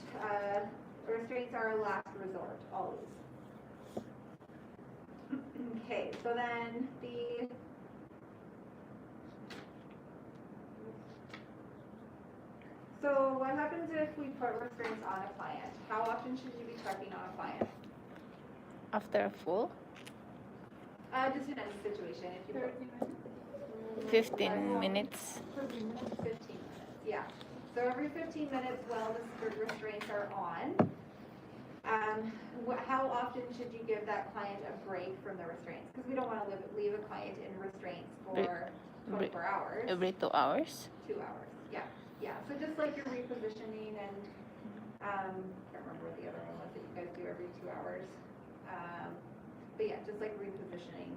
restraints are a last resort, always. Okay, so then so what happens if we put restraints on a client? How often should you be checking on a client? After full? Just in any situation, if you put 15 minutes. 15 minutes, yeah. So every 15 minutes while the restraints are on, how often should you give that client a break from the restraints? Because we don't want to leave a client in restraints for 24 hours. Every 2 hours? 2 hours, yeah. Yeah, so just like your repositioning and, I can't remember what the other one was that you guys do every 2 hours. But yeah, just like repositioning,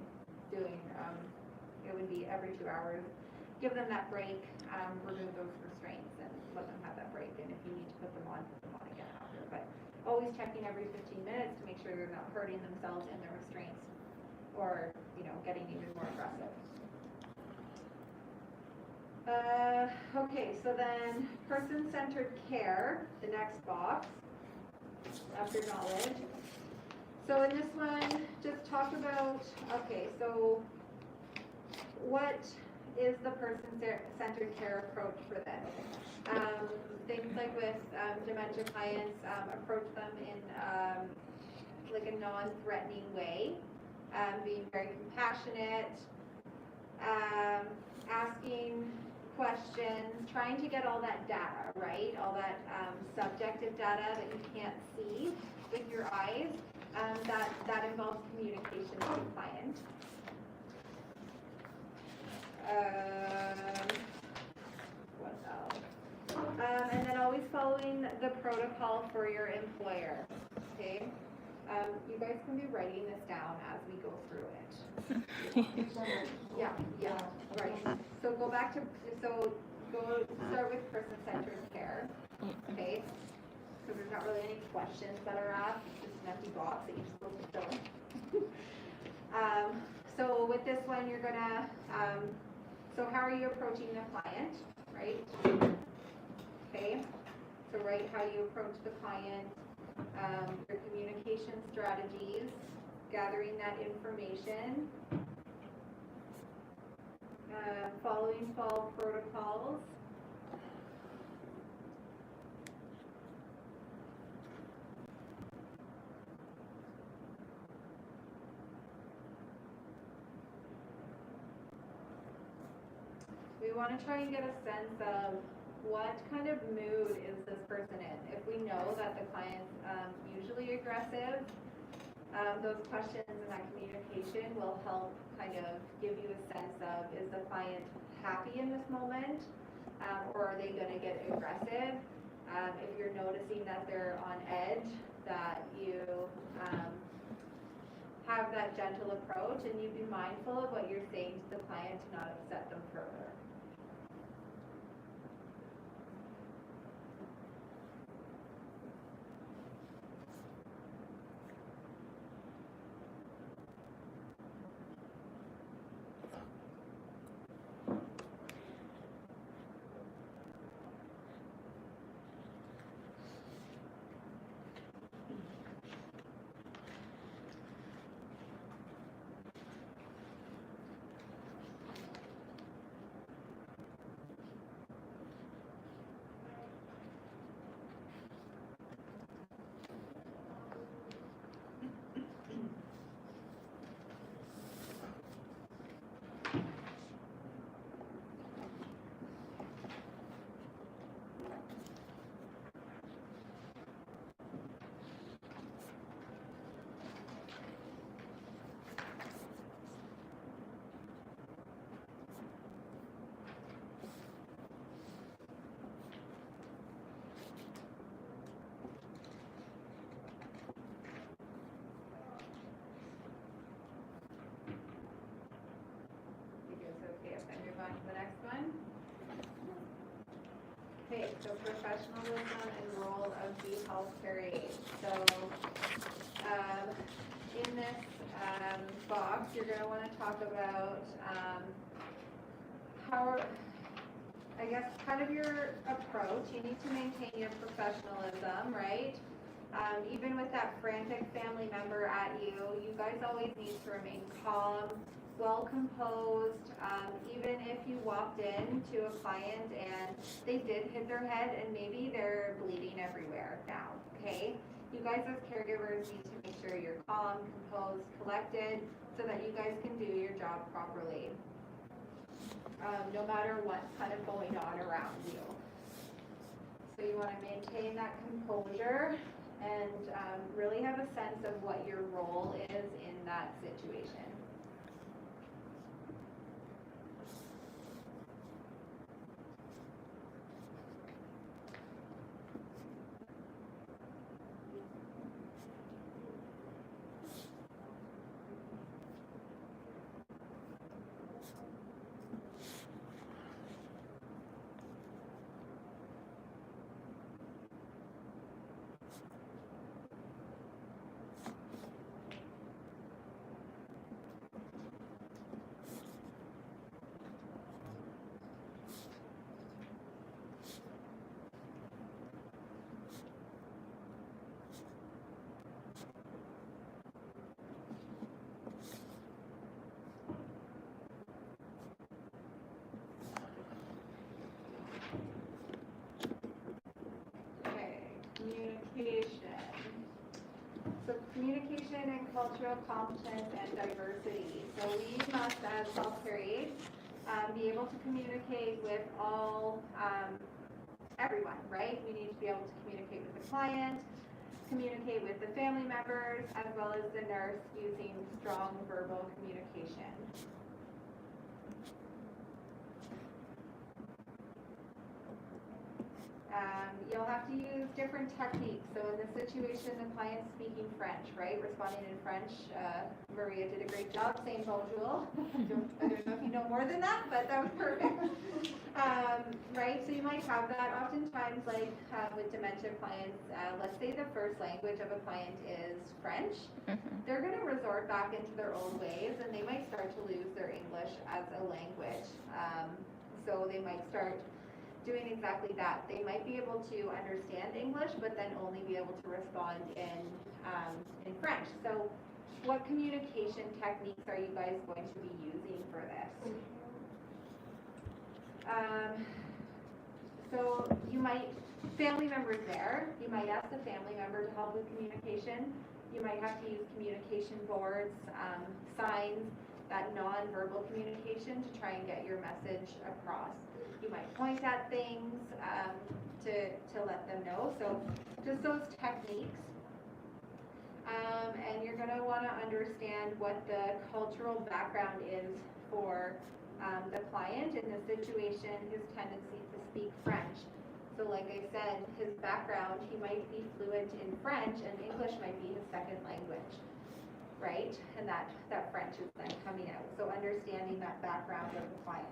doing, it would be every 2 hours. Give them that break, remove those restraints and let them have that break. And if you need to put them on again after. But always checking every 15 minutes to make sure they're not hurting themselves in the restraints or, getting even more aggressive. Okay, so then person-centered care, the next box, after knowledge. So in this one, just talk about, okay, so what is the person-centered care approach for this? Things like with dementia clients, approach them in like a non-threatening way, being very compassionate, asking questions, trying to get all that data, right? All that subjective data that you can't see with your eyes. That involves communication with the client. What else? And then always following the protocol for your employer. Okay. You guys can be writing this down as we go through it. Yeah, right. So start with person-centered care. Okay. So there's not really any questions that are asked. It's just an empty box that you're supposed to fill in. So with this one, you're gonna. So how are you approaching the client, right? Okay. So write how you approach the client. Your communication strategies, gathering that information, following fall protocols, we want to try and get a sense of what kind of mood is this person in. If we know that the client's usually aggressive, those questions and that communication will help kind of give you a sense of, is the client happy in this moment, or are they going to get aggressive? If you're noticing that they're on edge, that you have that gentle approach and you be mindful of what you're saying to the client to not upset them further. Okay, so professionalism and role of the healthcare aide. So in this box, you're going to want to talk about how, I guess, kind of your approach. You need to maintain your professionalism, right? Even with that frantic family member at you, you guys always need to remain calm, well composed. Even if you walked in to a client and they did hit their head and maybe they're bleeding everywhere now, okay? You guys as caregivers need to make sure you're calm, composed, collected, so that you guys can do your job properly, no matter what's kind of going on around you. So you want to maintain that composure and really have a sense of what your role is in that situation. Communication. So communication and cultural competence and diversity. So we must, as healthcare aides, be able to communicate with all, everyone, right? We need to be able to communicate with the client, communicate with the family members, as well as the nurse using strong verbal communication. You'll have to use different techniques. So in this situation, the client's speaking French, right? Responding in French. Maria did a great job saying bonjour. I don't know if you know more than that, but that was perfect. Right, so you might have that oftentimes, like with dementia clients, let's say the first language of a client is French. They're going to resort back into their old ways, and they might start to lose their English as a language. So they might start doing exactly that. They might be able to understand English, but then only be able to respond in French. So what communication techniques are you guys going to be using for this? So you might, family members there, you might ask the family member to help with communication. You might have to use communication boards, signs, that non-verbal communication to try and get your message across. You might point at things to let them know. So just those techniques. And you're going to want to understand what the cultural background is for the client in this situation, his tendency to speak French. So like I said, his background, he might be fluent in French and English might be his second language, right? And that French is then coming out. So understanding that background of the client.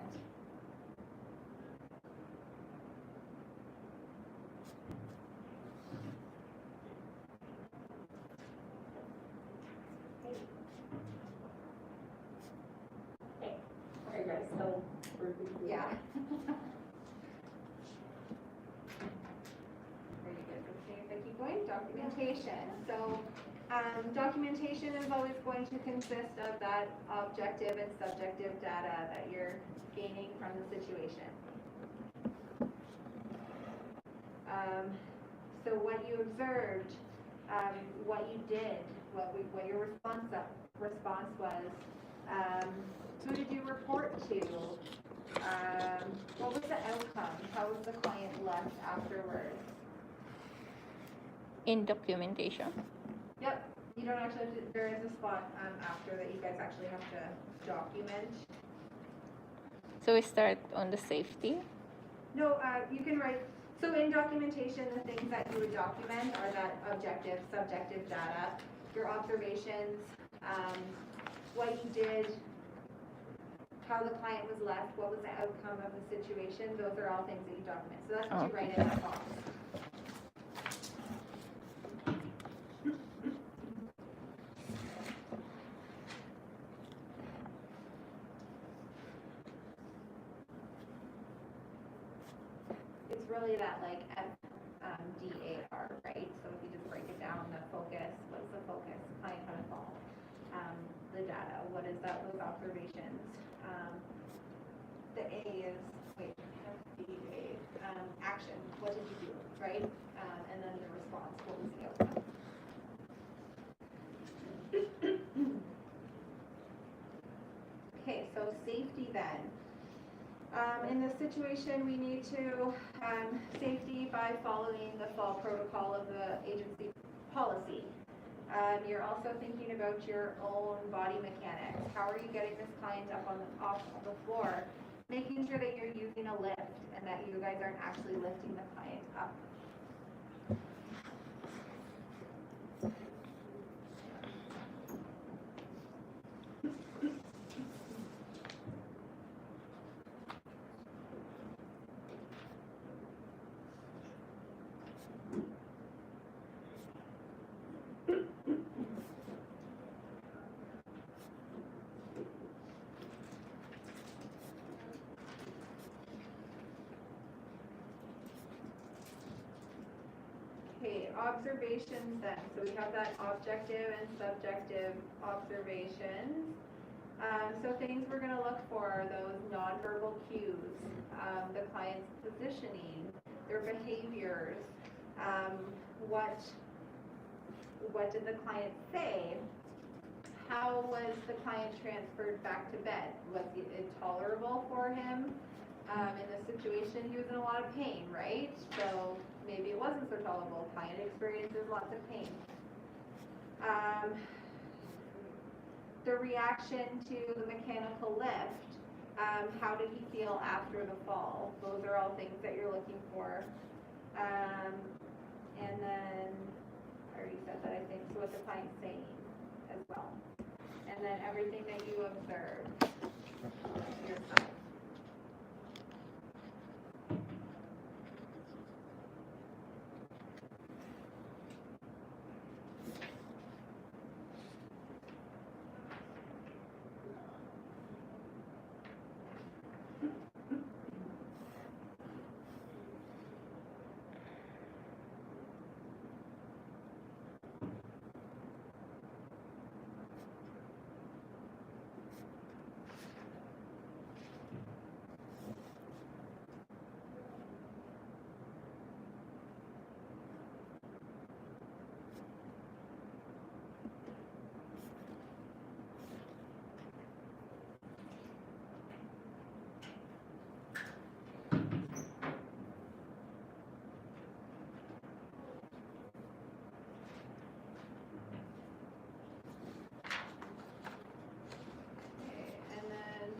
Are you guys still working? Yeah. Very good. Okay, if I keep going, documentation. So documentation is always going to consist of that objective and subjective data that you're gaining from the situation. So what you observed, what you did, what your response was, who did you report to? What was the outcome? How was the client left afterwards? In documentation. Yep, you don't actually have to, there is a spot after that you guys actually have to document. So we start on the safety. No, you can write, so in documentation, the things that you would document are that objective, subjective data, your observations, what you did, how the client was left, what was the outcome of the situation. Those are all things that you document. So that's what you write in that box. It's really that like FDAR, right? So if you just break it down, the focus, what's the focus? Client had a fall. The data, what is that, those observations? The A is, wait, FDA, action, what did you do, right? And then the response, what was the outcome? Okay, so safety then. In this situation, we need to safety by following the fall protocol of the agency policy. You're also thinking about your own body mechanics. How are you getting this client up off the floor? Making sure that you're using a lift and that you guys aren't actually lifting the client up. Okay, observations then. So we have that objective and subjective observations. So things we're going to look for are those nonverbal cues, the client's positioning, their behaviors, what did the client say, how was the client transferred back to bed? Was it tolerable for him? In this situation, he was in a lot of pain, right? So maybe it wasn't so tolerable. Client experiences lots of pain. The reaction to the mechanical lift, how did he feel after the fall? Those are all things that you're looking for. And then, I already said that, I think, so what the client's saying as well. And then everything that you observed yourself.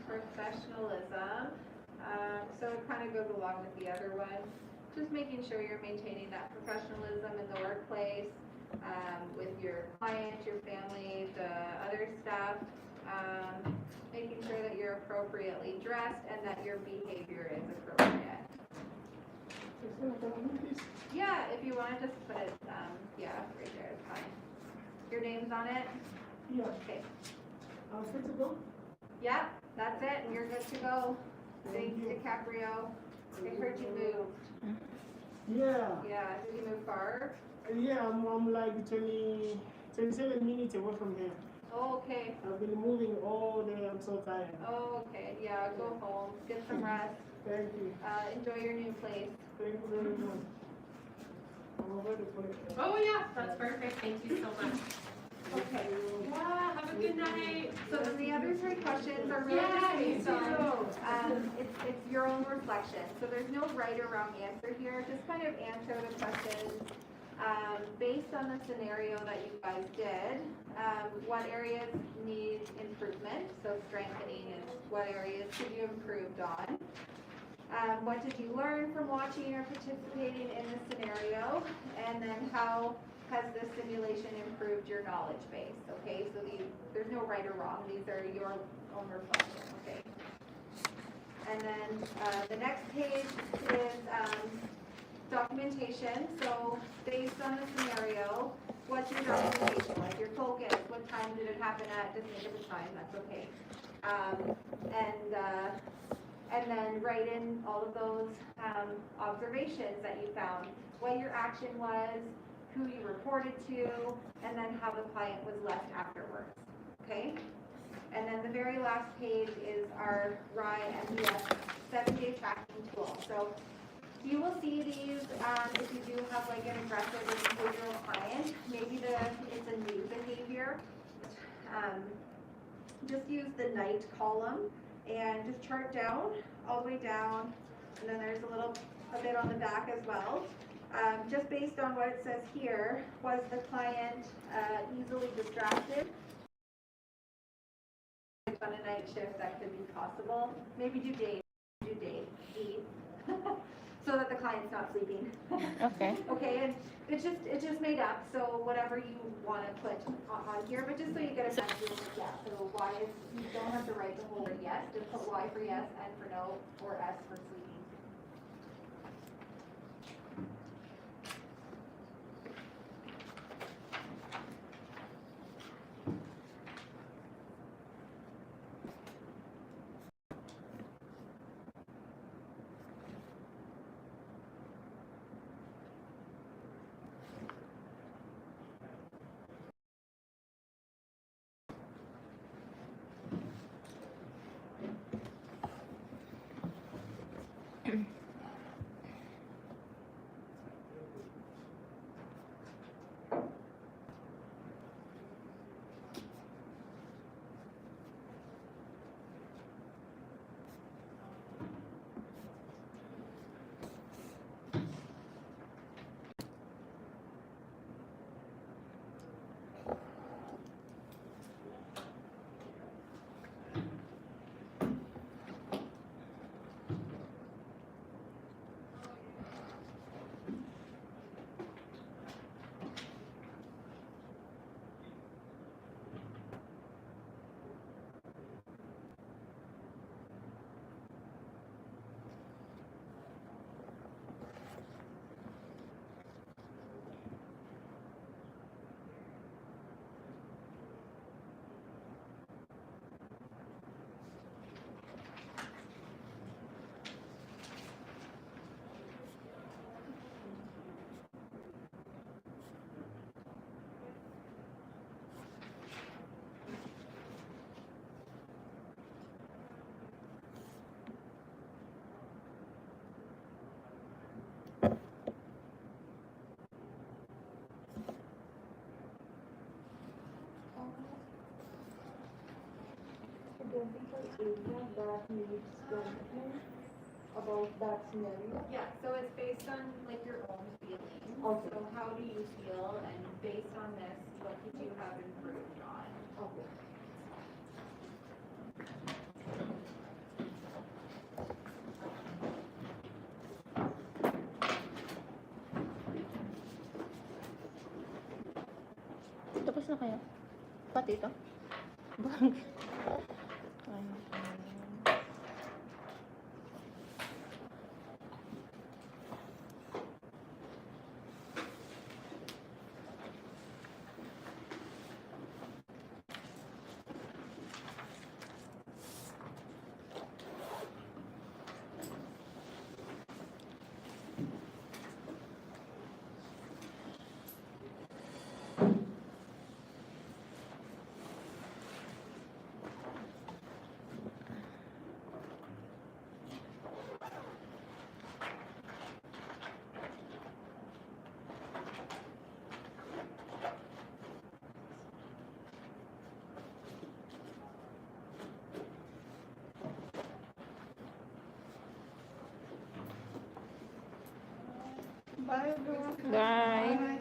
Professionalism. So it kind of goes along with the other one. Just making sure you're maintaining that professionalism in the workplace, with your client, your family, the other staff, making sure that you're appropriately dressed and that your behavior is appropriate. Yeah, if you want to just put it, yeah, right there is fine. Your name's on it? Yeah. Okay. Good to go? Yeah, that's it, and you're good to go. Thanks, DiCaprio. I heard you moved. Yeah. Yeah, did you move far? Yeah, I'm like 27 minutes away from here. Oh, okay. I've been moving all day. I'm so tired. Oh, okay. Yeah, go home. Get some rest. Thank you. Enjoy your new place. Thank you very much. I'm over the place. Oh, yeah, that's perfect. Thank you so much. Okay. Yeah, have a good night. So then the other three questions are really Yeah, just me based on, it's your own reflection. So there's no right or wrong answer here. Just kind of answer the questions based on the scenario that you guys did. What areas need improvement? So strengthening is what areas could you improved on? What did you learn from watching or participating in the scenario? And then how has this simulation improved your knowledge base? Okay, so there's no right or wrong. These are your own reflection, okay? And then the next page is documentation. So based on the scenario, what's your documentation? Like your focus, what time did it happen at? Just think of a time, that's okay. And then write in all of those observations that you found, what your action was, who you reported to, and then how the client was left afterwards, okay? And then the very last page is our RIE MBS 7-day tracking tool. So you will see these if you do have like an aggressive or behavioral client, maybe it's a new behavior. Just use the night column and just chart down, all the way down, and then there's a bit on the back as well. Just based on what it says here, was the client easily distracted? On a night shift, that could be possible. Maybe do day, D, so that the client's not sleeping. Okay. Okay, and it's just made up, so whatever you want to put on here, but just so you get a sense of, yeah, so Y is, you don't have to write the whole word yes, just put Y for yes, N for no, or S for sleeping. particular area that needs strengthening about that scenario? Yeah, so it's based on like your own feelings. Okay. So how do you feel, and based on this, what could you have improved on? Okay. Tapos na kayo? Pati ito? Bye.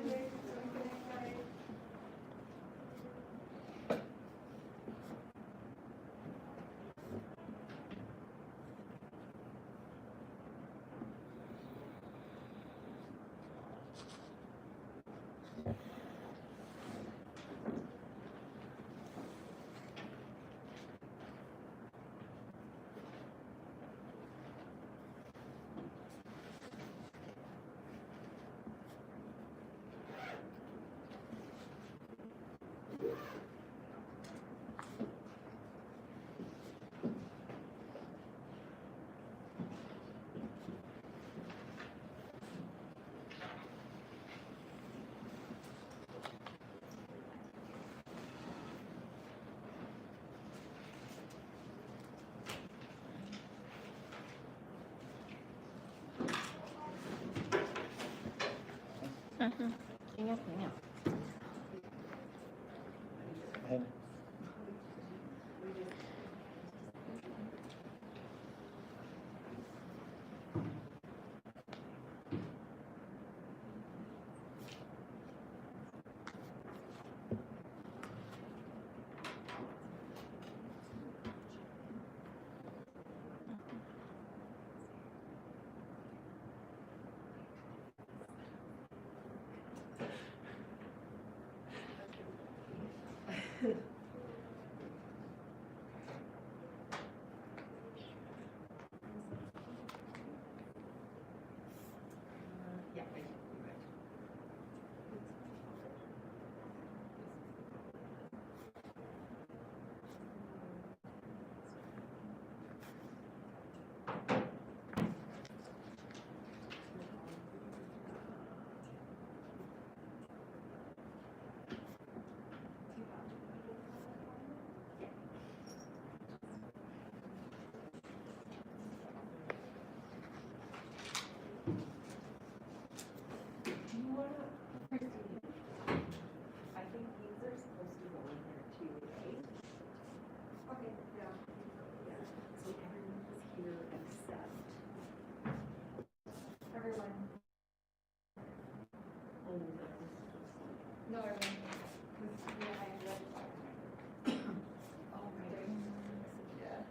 Ingat, ingat. Okay, yeah. Everyone. No, everyone. 'Cause, yeah, I read it. Oh, right. Yeah.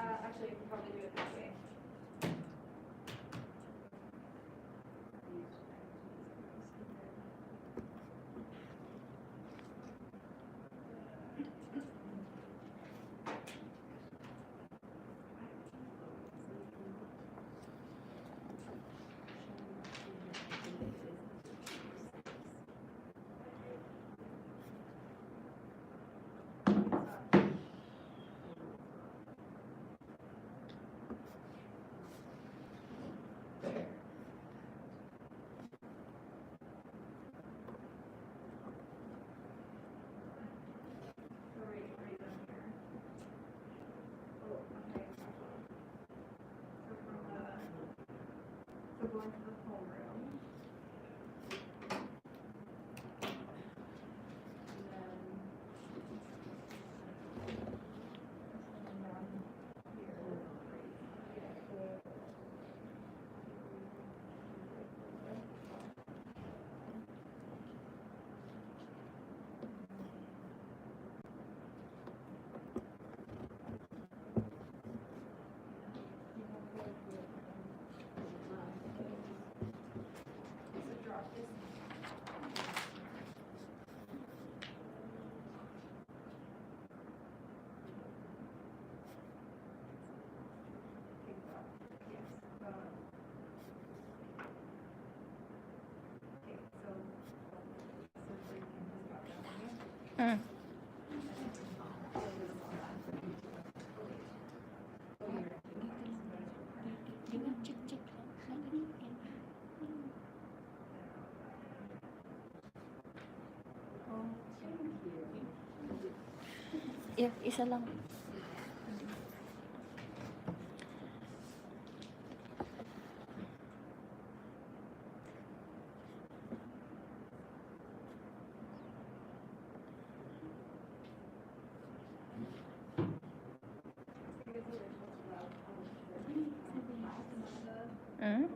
Actually, I can probably do it this way. So right down here. Oh, okay. So from so going to the homeroom. And then down here. So drop this. Mm. Yeah, isa lang. Mm?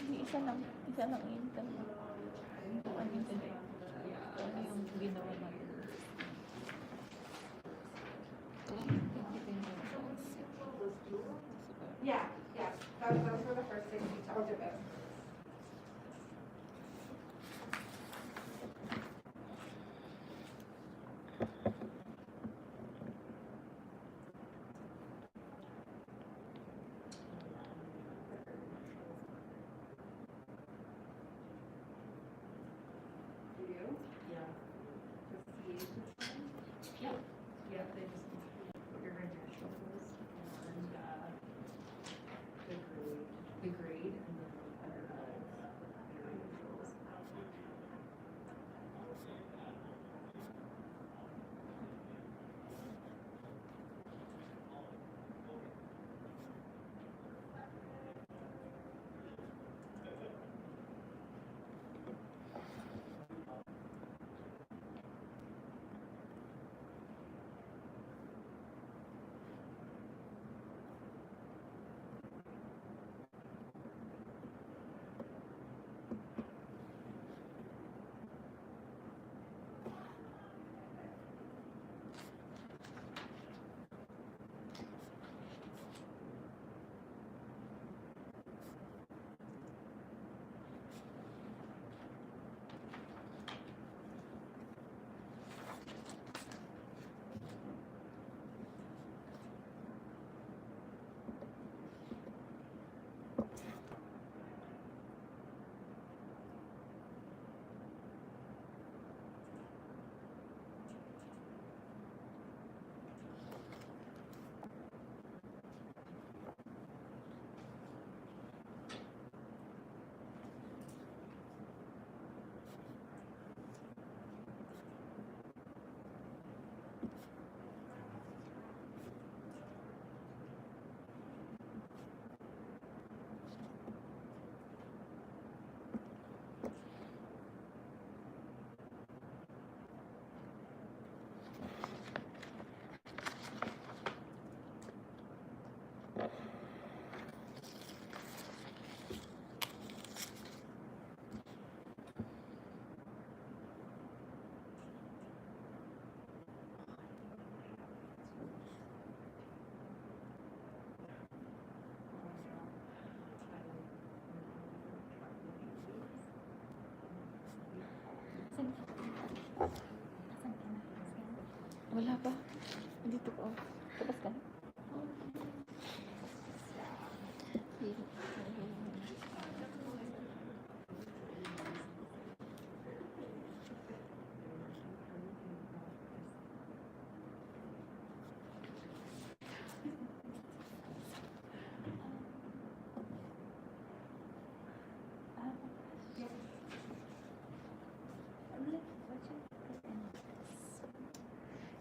Hindi, isa lang. Isa lang yun. Yeah, yeah, those were the first things we talked about. Wala pa. Dito ko. Tapos ka.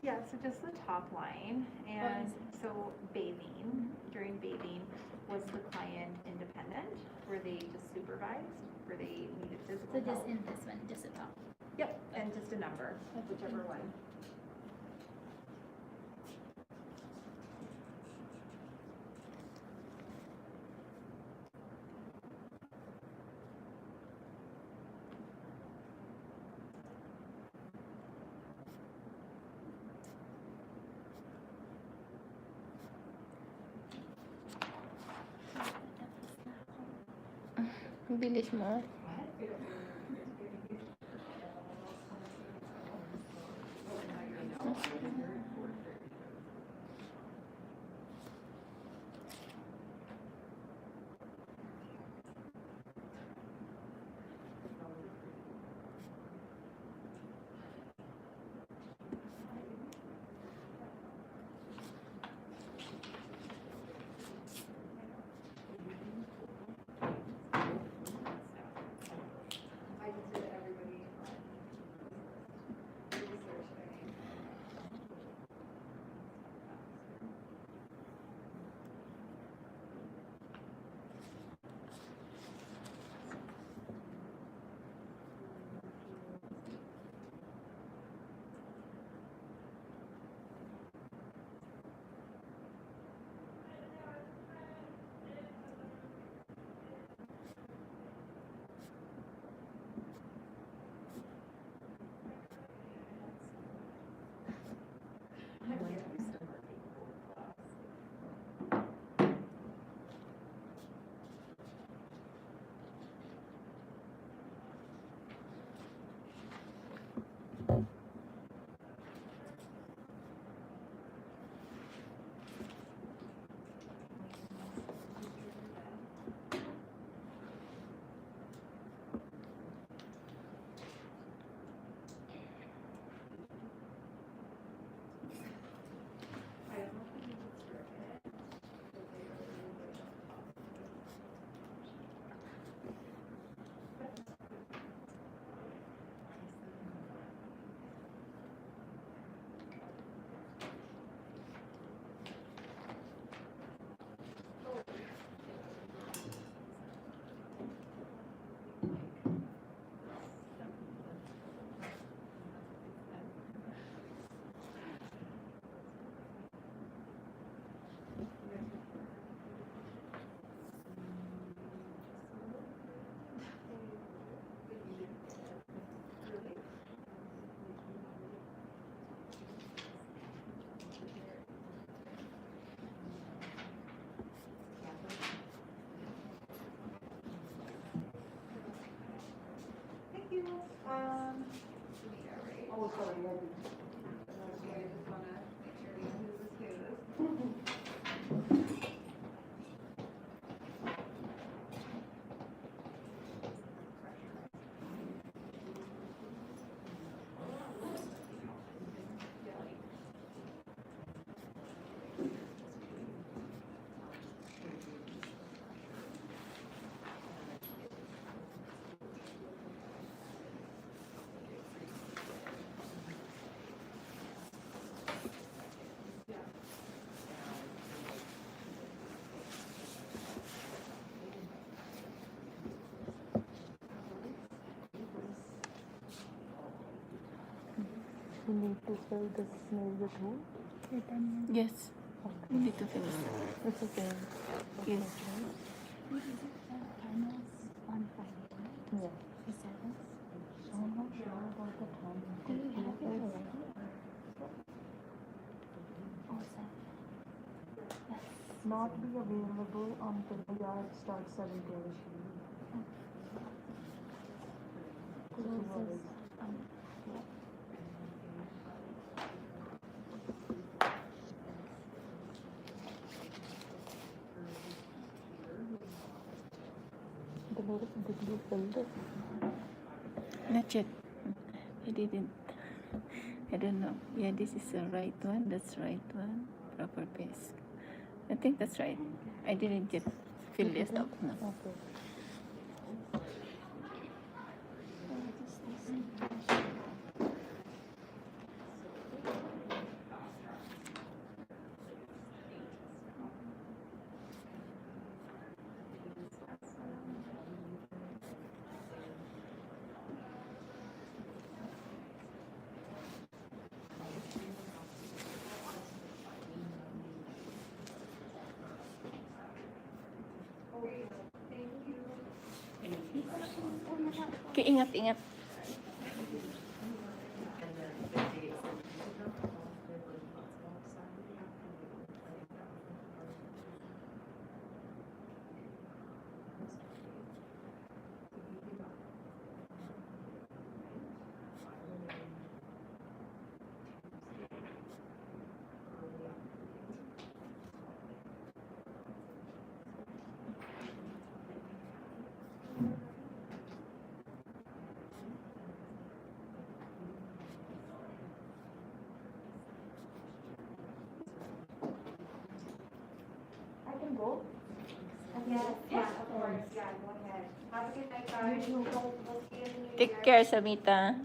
Yeah, so just the top line, and so bathing, during bathing, was the client independent? Were they just supervised? Were they needed physical So help? just in this one, just a top. Yep, and just a number, whichever one. Bilis mo. I just did everybody research training. I don't know if you can strip it, but they are really good. Thank you. Sunita, right? Oh, sorry, I didn't. Okay, I just wanna make sure we know whose is whose. You need to fill this mail with who? Yes. We need to finish. It's okay. Yes. Yeah. I'm not sure about the time. Do you have it already? Not be available until the yard starts 7:20. Not yet. I didn't. I don't know. Yeah, this is the right one. That's right one. Proper pace. I think that's right. I didn't yet fill this up. No. Okay, ingat, ingat. I can go. Yes, yeah, of course, yeah, go ahead. Have a good night, guys. We'll see you in the new Take year. care, Samita.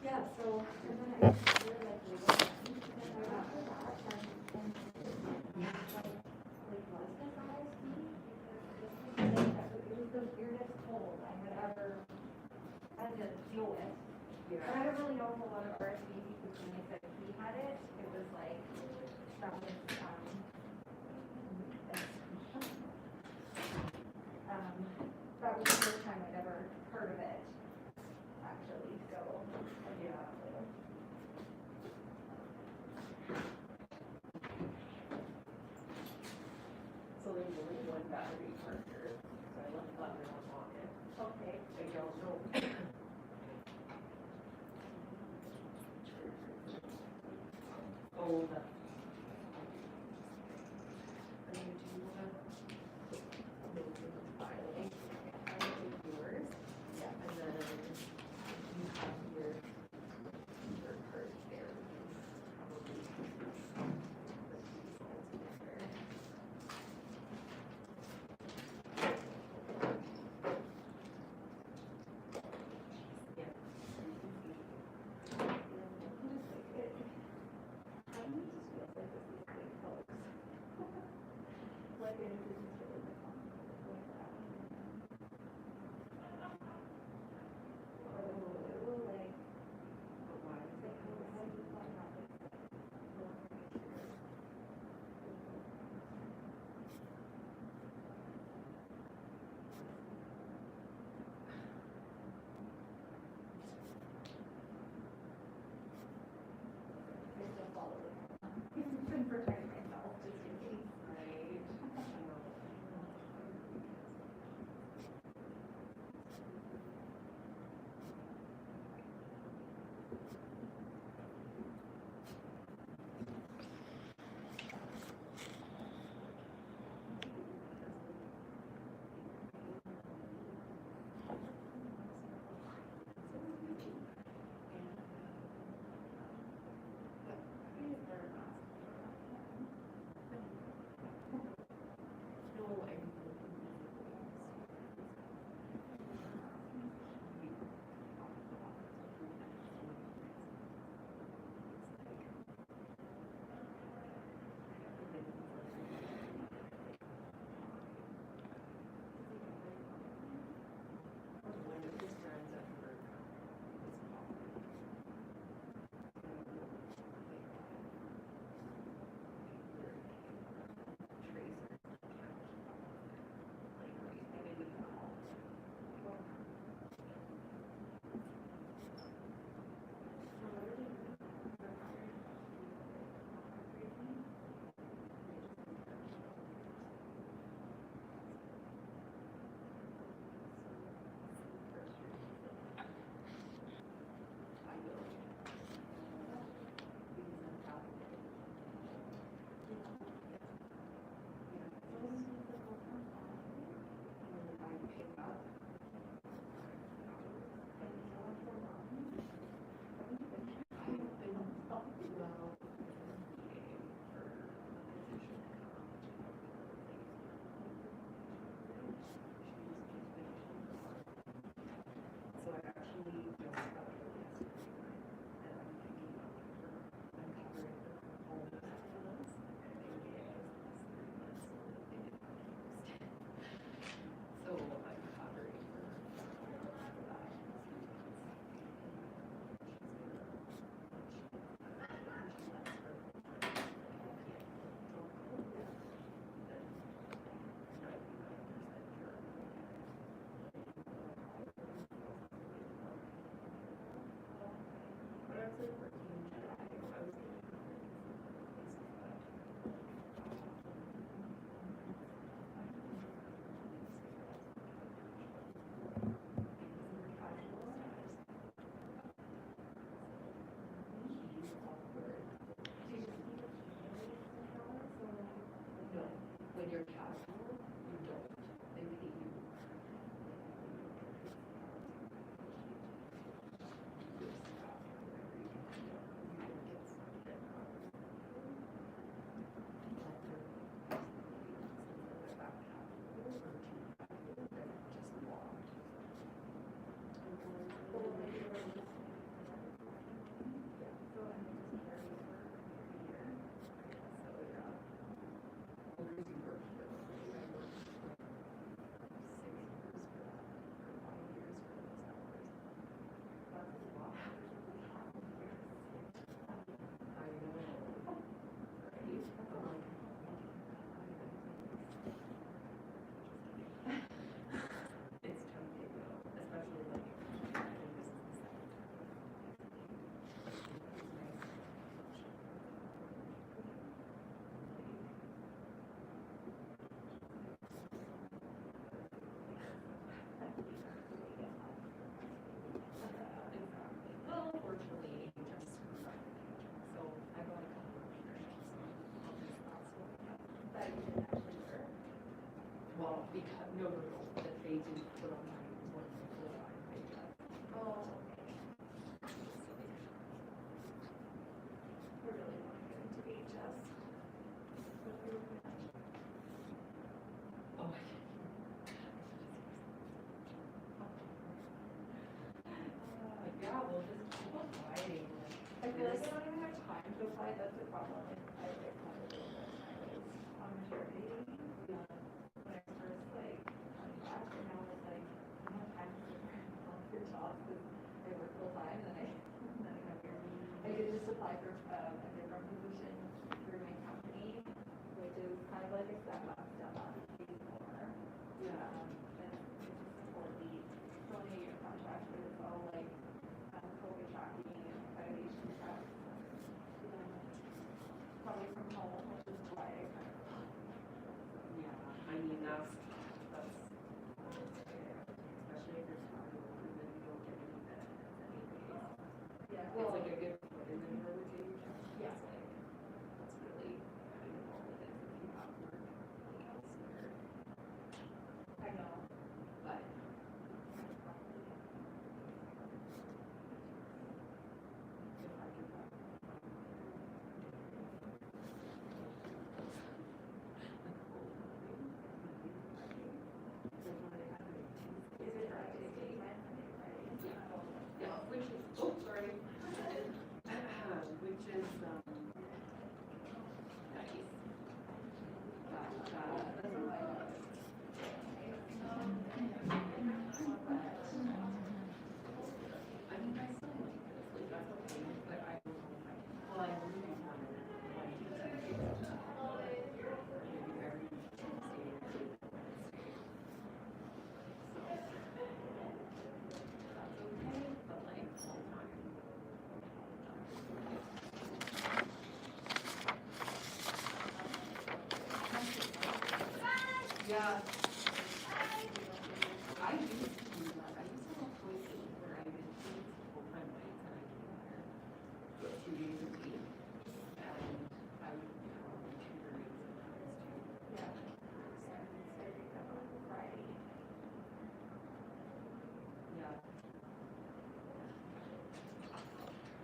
Yeah, so, and then I just feel like we were done, and I got her back, and like, was this RSV? Because this was like, it was the weirdest cold I had ever had to deal with. But I don't really know if a lot of RSV because when they said he had it, it was like, that was, that was the first time I'd ever heard of it, actually, so, yeah. So there's only one battery charger, so I left that one on it. Okay. I don't know. Oh, that's. I mean, do you wanna? Maybe file it. I will take yours. Yeah. And then you have your card. When you're casual, you don't. They pay you. It's tempting though, especially like, I think this is the second Exactly. Well, unfortunately, you just screwed up. So I got a couple of years, so I'll just not slow down. That you didn't actually work. Well, because, no, that they didn't put on my work full-time paycheck. Oh, okay. We really want to get into HS. Oh, I can't. Yeah, well, just keep applying. I feel like I don't even have time to apply, that's the problem, like, I get kind of on maternity leave. When I first, like, coming back, and now it's like, I don't have time to sit around and volunteer jobs, because I work full time, and then I did just apply for, a different position through my company, which is kind of like a step up, pays more. Yeah. And it's a support lead, it's only a year contract, but it's all like, COVID tracking and accreditation stuff. Probably from home, which is why I kind of. Yeah, I mean, especially if you're talking about and then you don't get any benefits anyways. Yeah, It's well, like a good foot in the door with you. Yeah. It's like, that's really kind of all it is if you have work elsewhere. I know. But if I could have Is it right to take my Monday, Friday? Yeah, which is, oh, sorry. Which is, nice. That's what I love. I mean, I still like this, like, that's okay, but I don't know if I can, well, I really want to, like, maybe every Tuesday or Wednesday. So, that's okay, but like, full time. Yeah. I used to do that. I used to have choices where I did things full-time nights and I came here for 2 days a week. And I would have tutoring sometimes too. Yeah. Starting them on Friday. Yeah.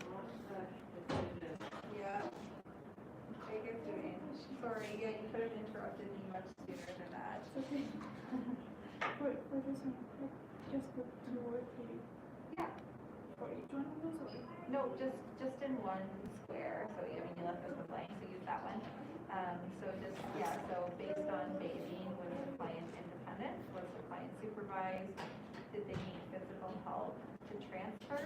Well, decision. Yeah. How you guys doing? Sorry, yeah, you could have interrupted me much sooner than that. Okay. For this one, just put 2 or 3 Yeah. for each one of those, or? No, just in one square, so I mean, you left this one blank, so use that one. So just, yeah, so based on bathing, was the client independent, was the client supervised, did they need physical help to transfer?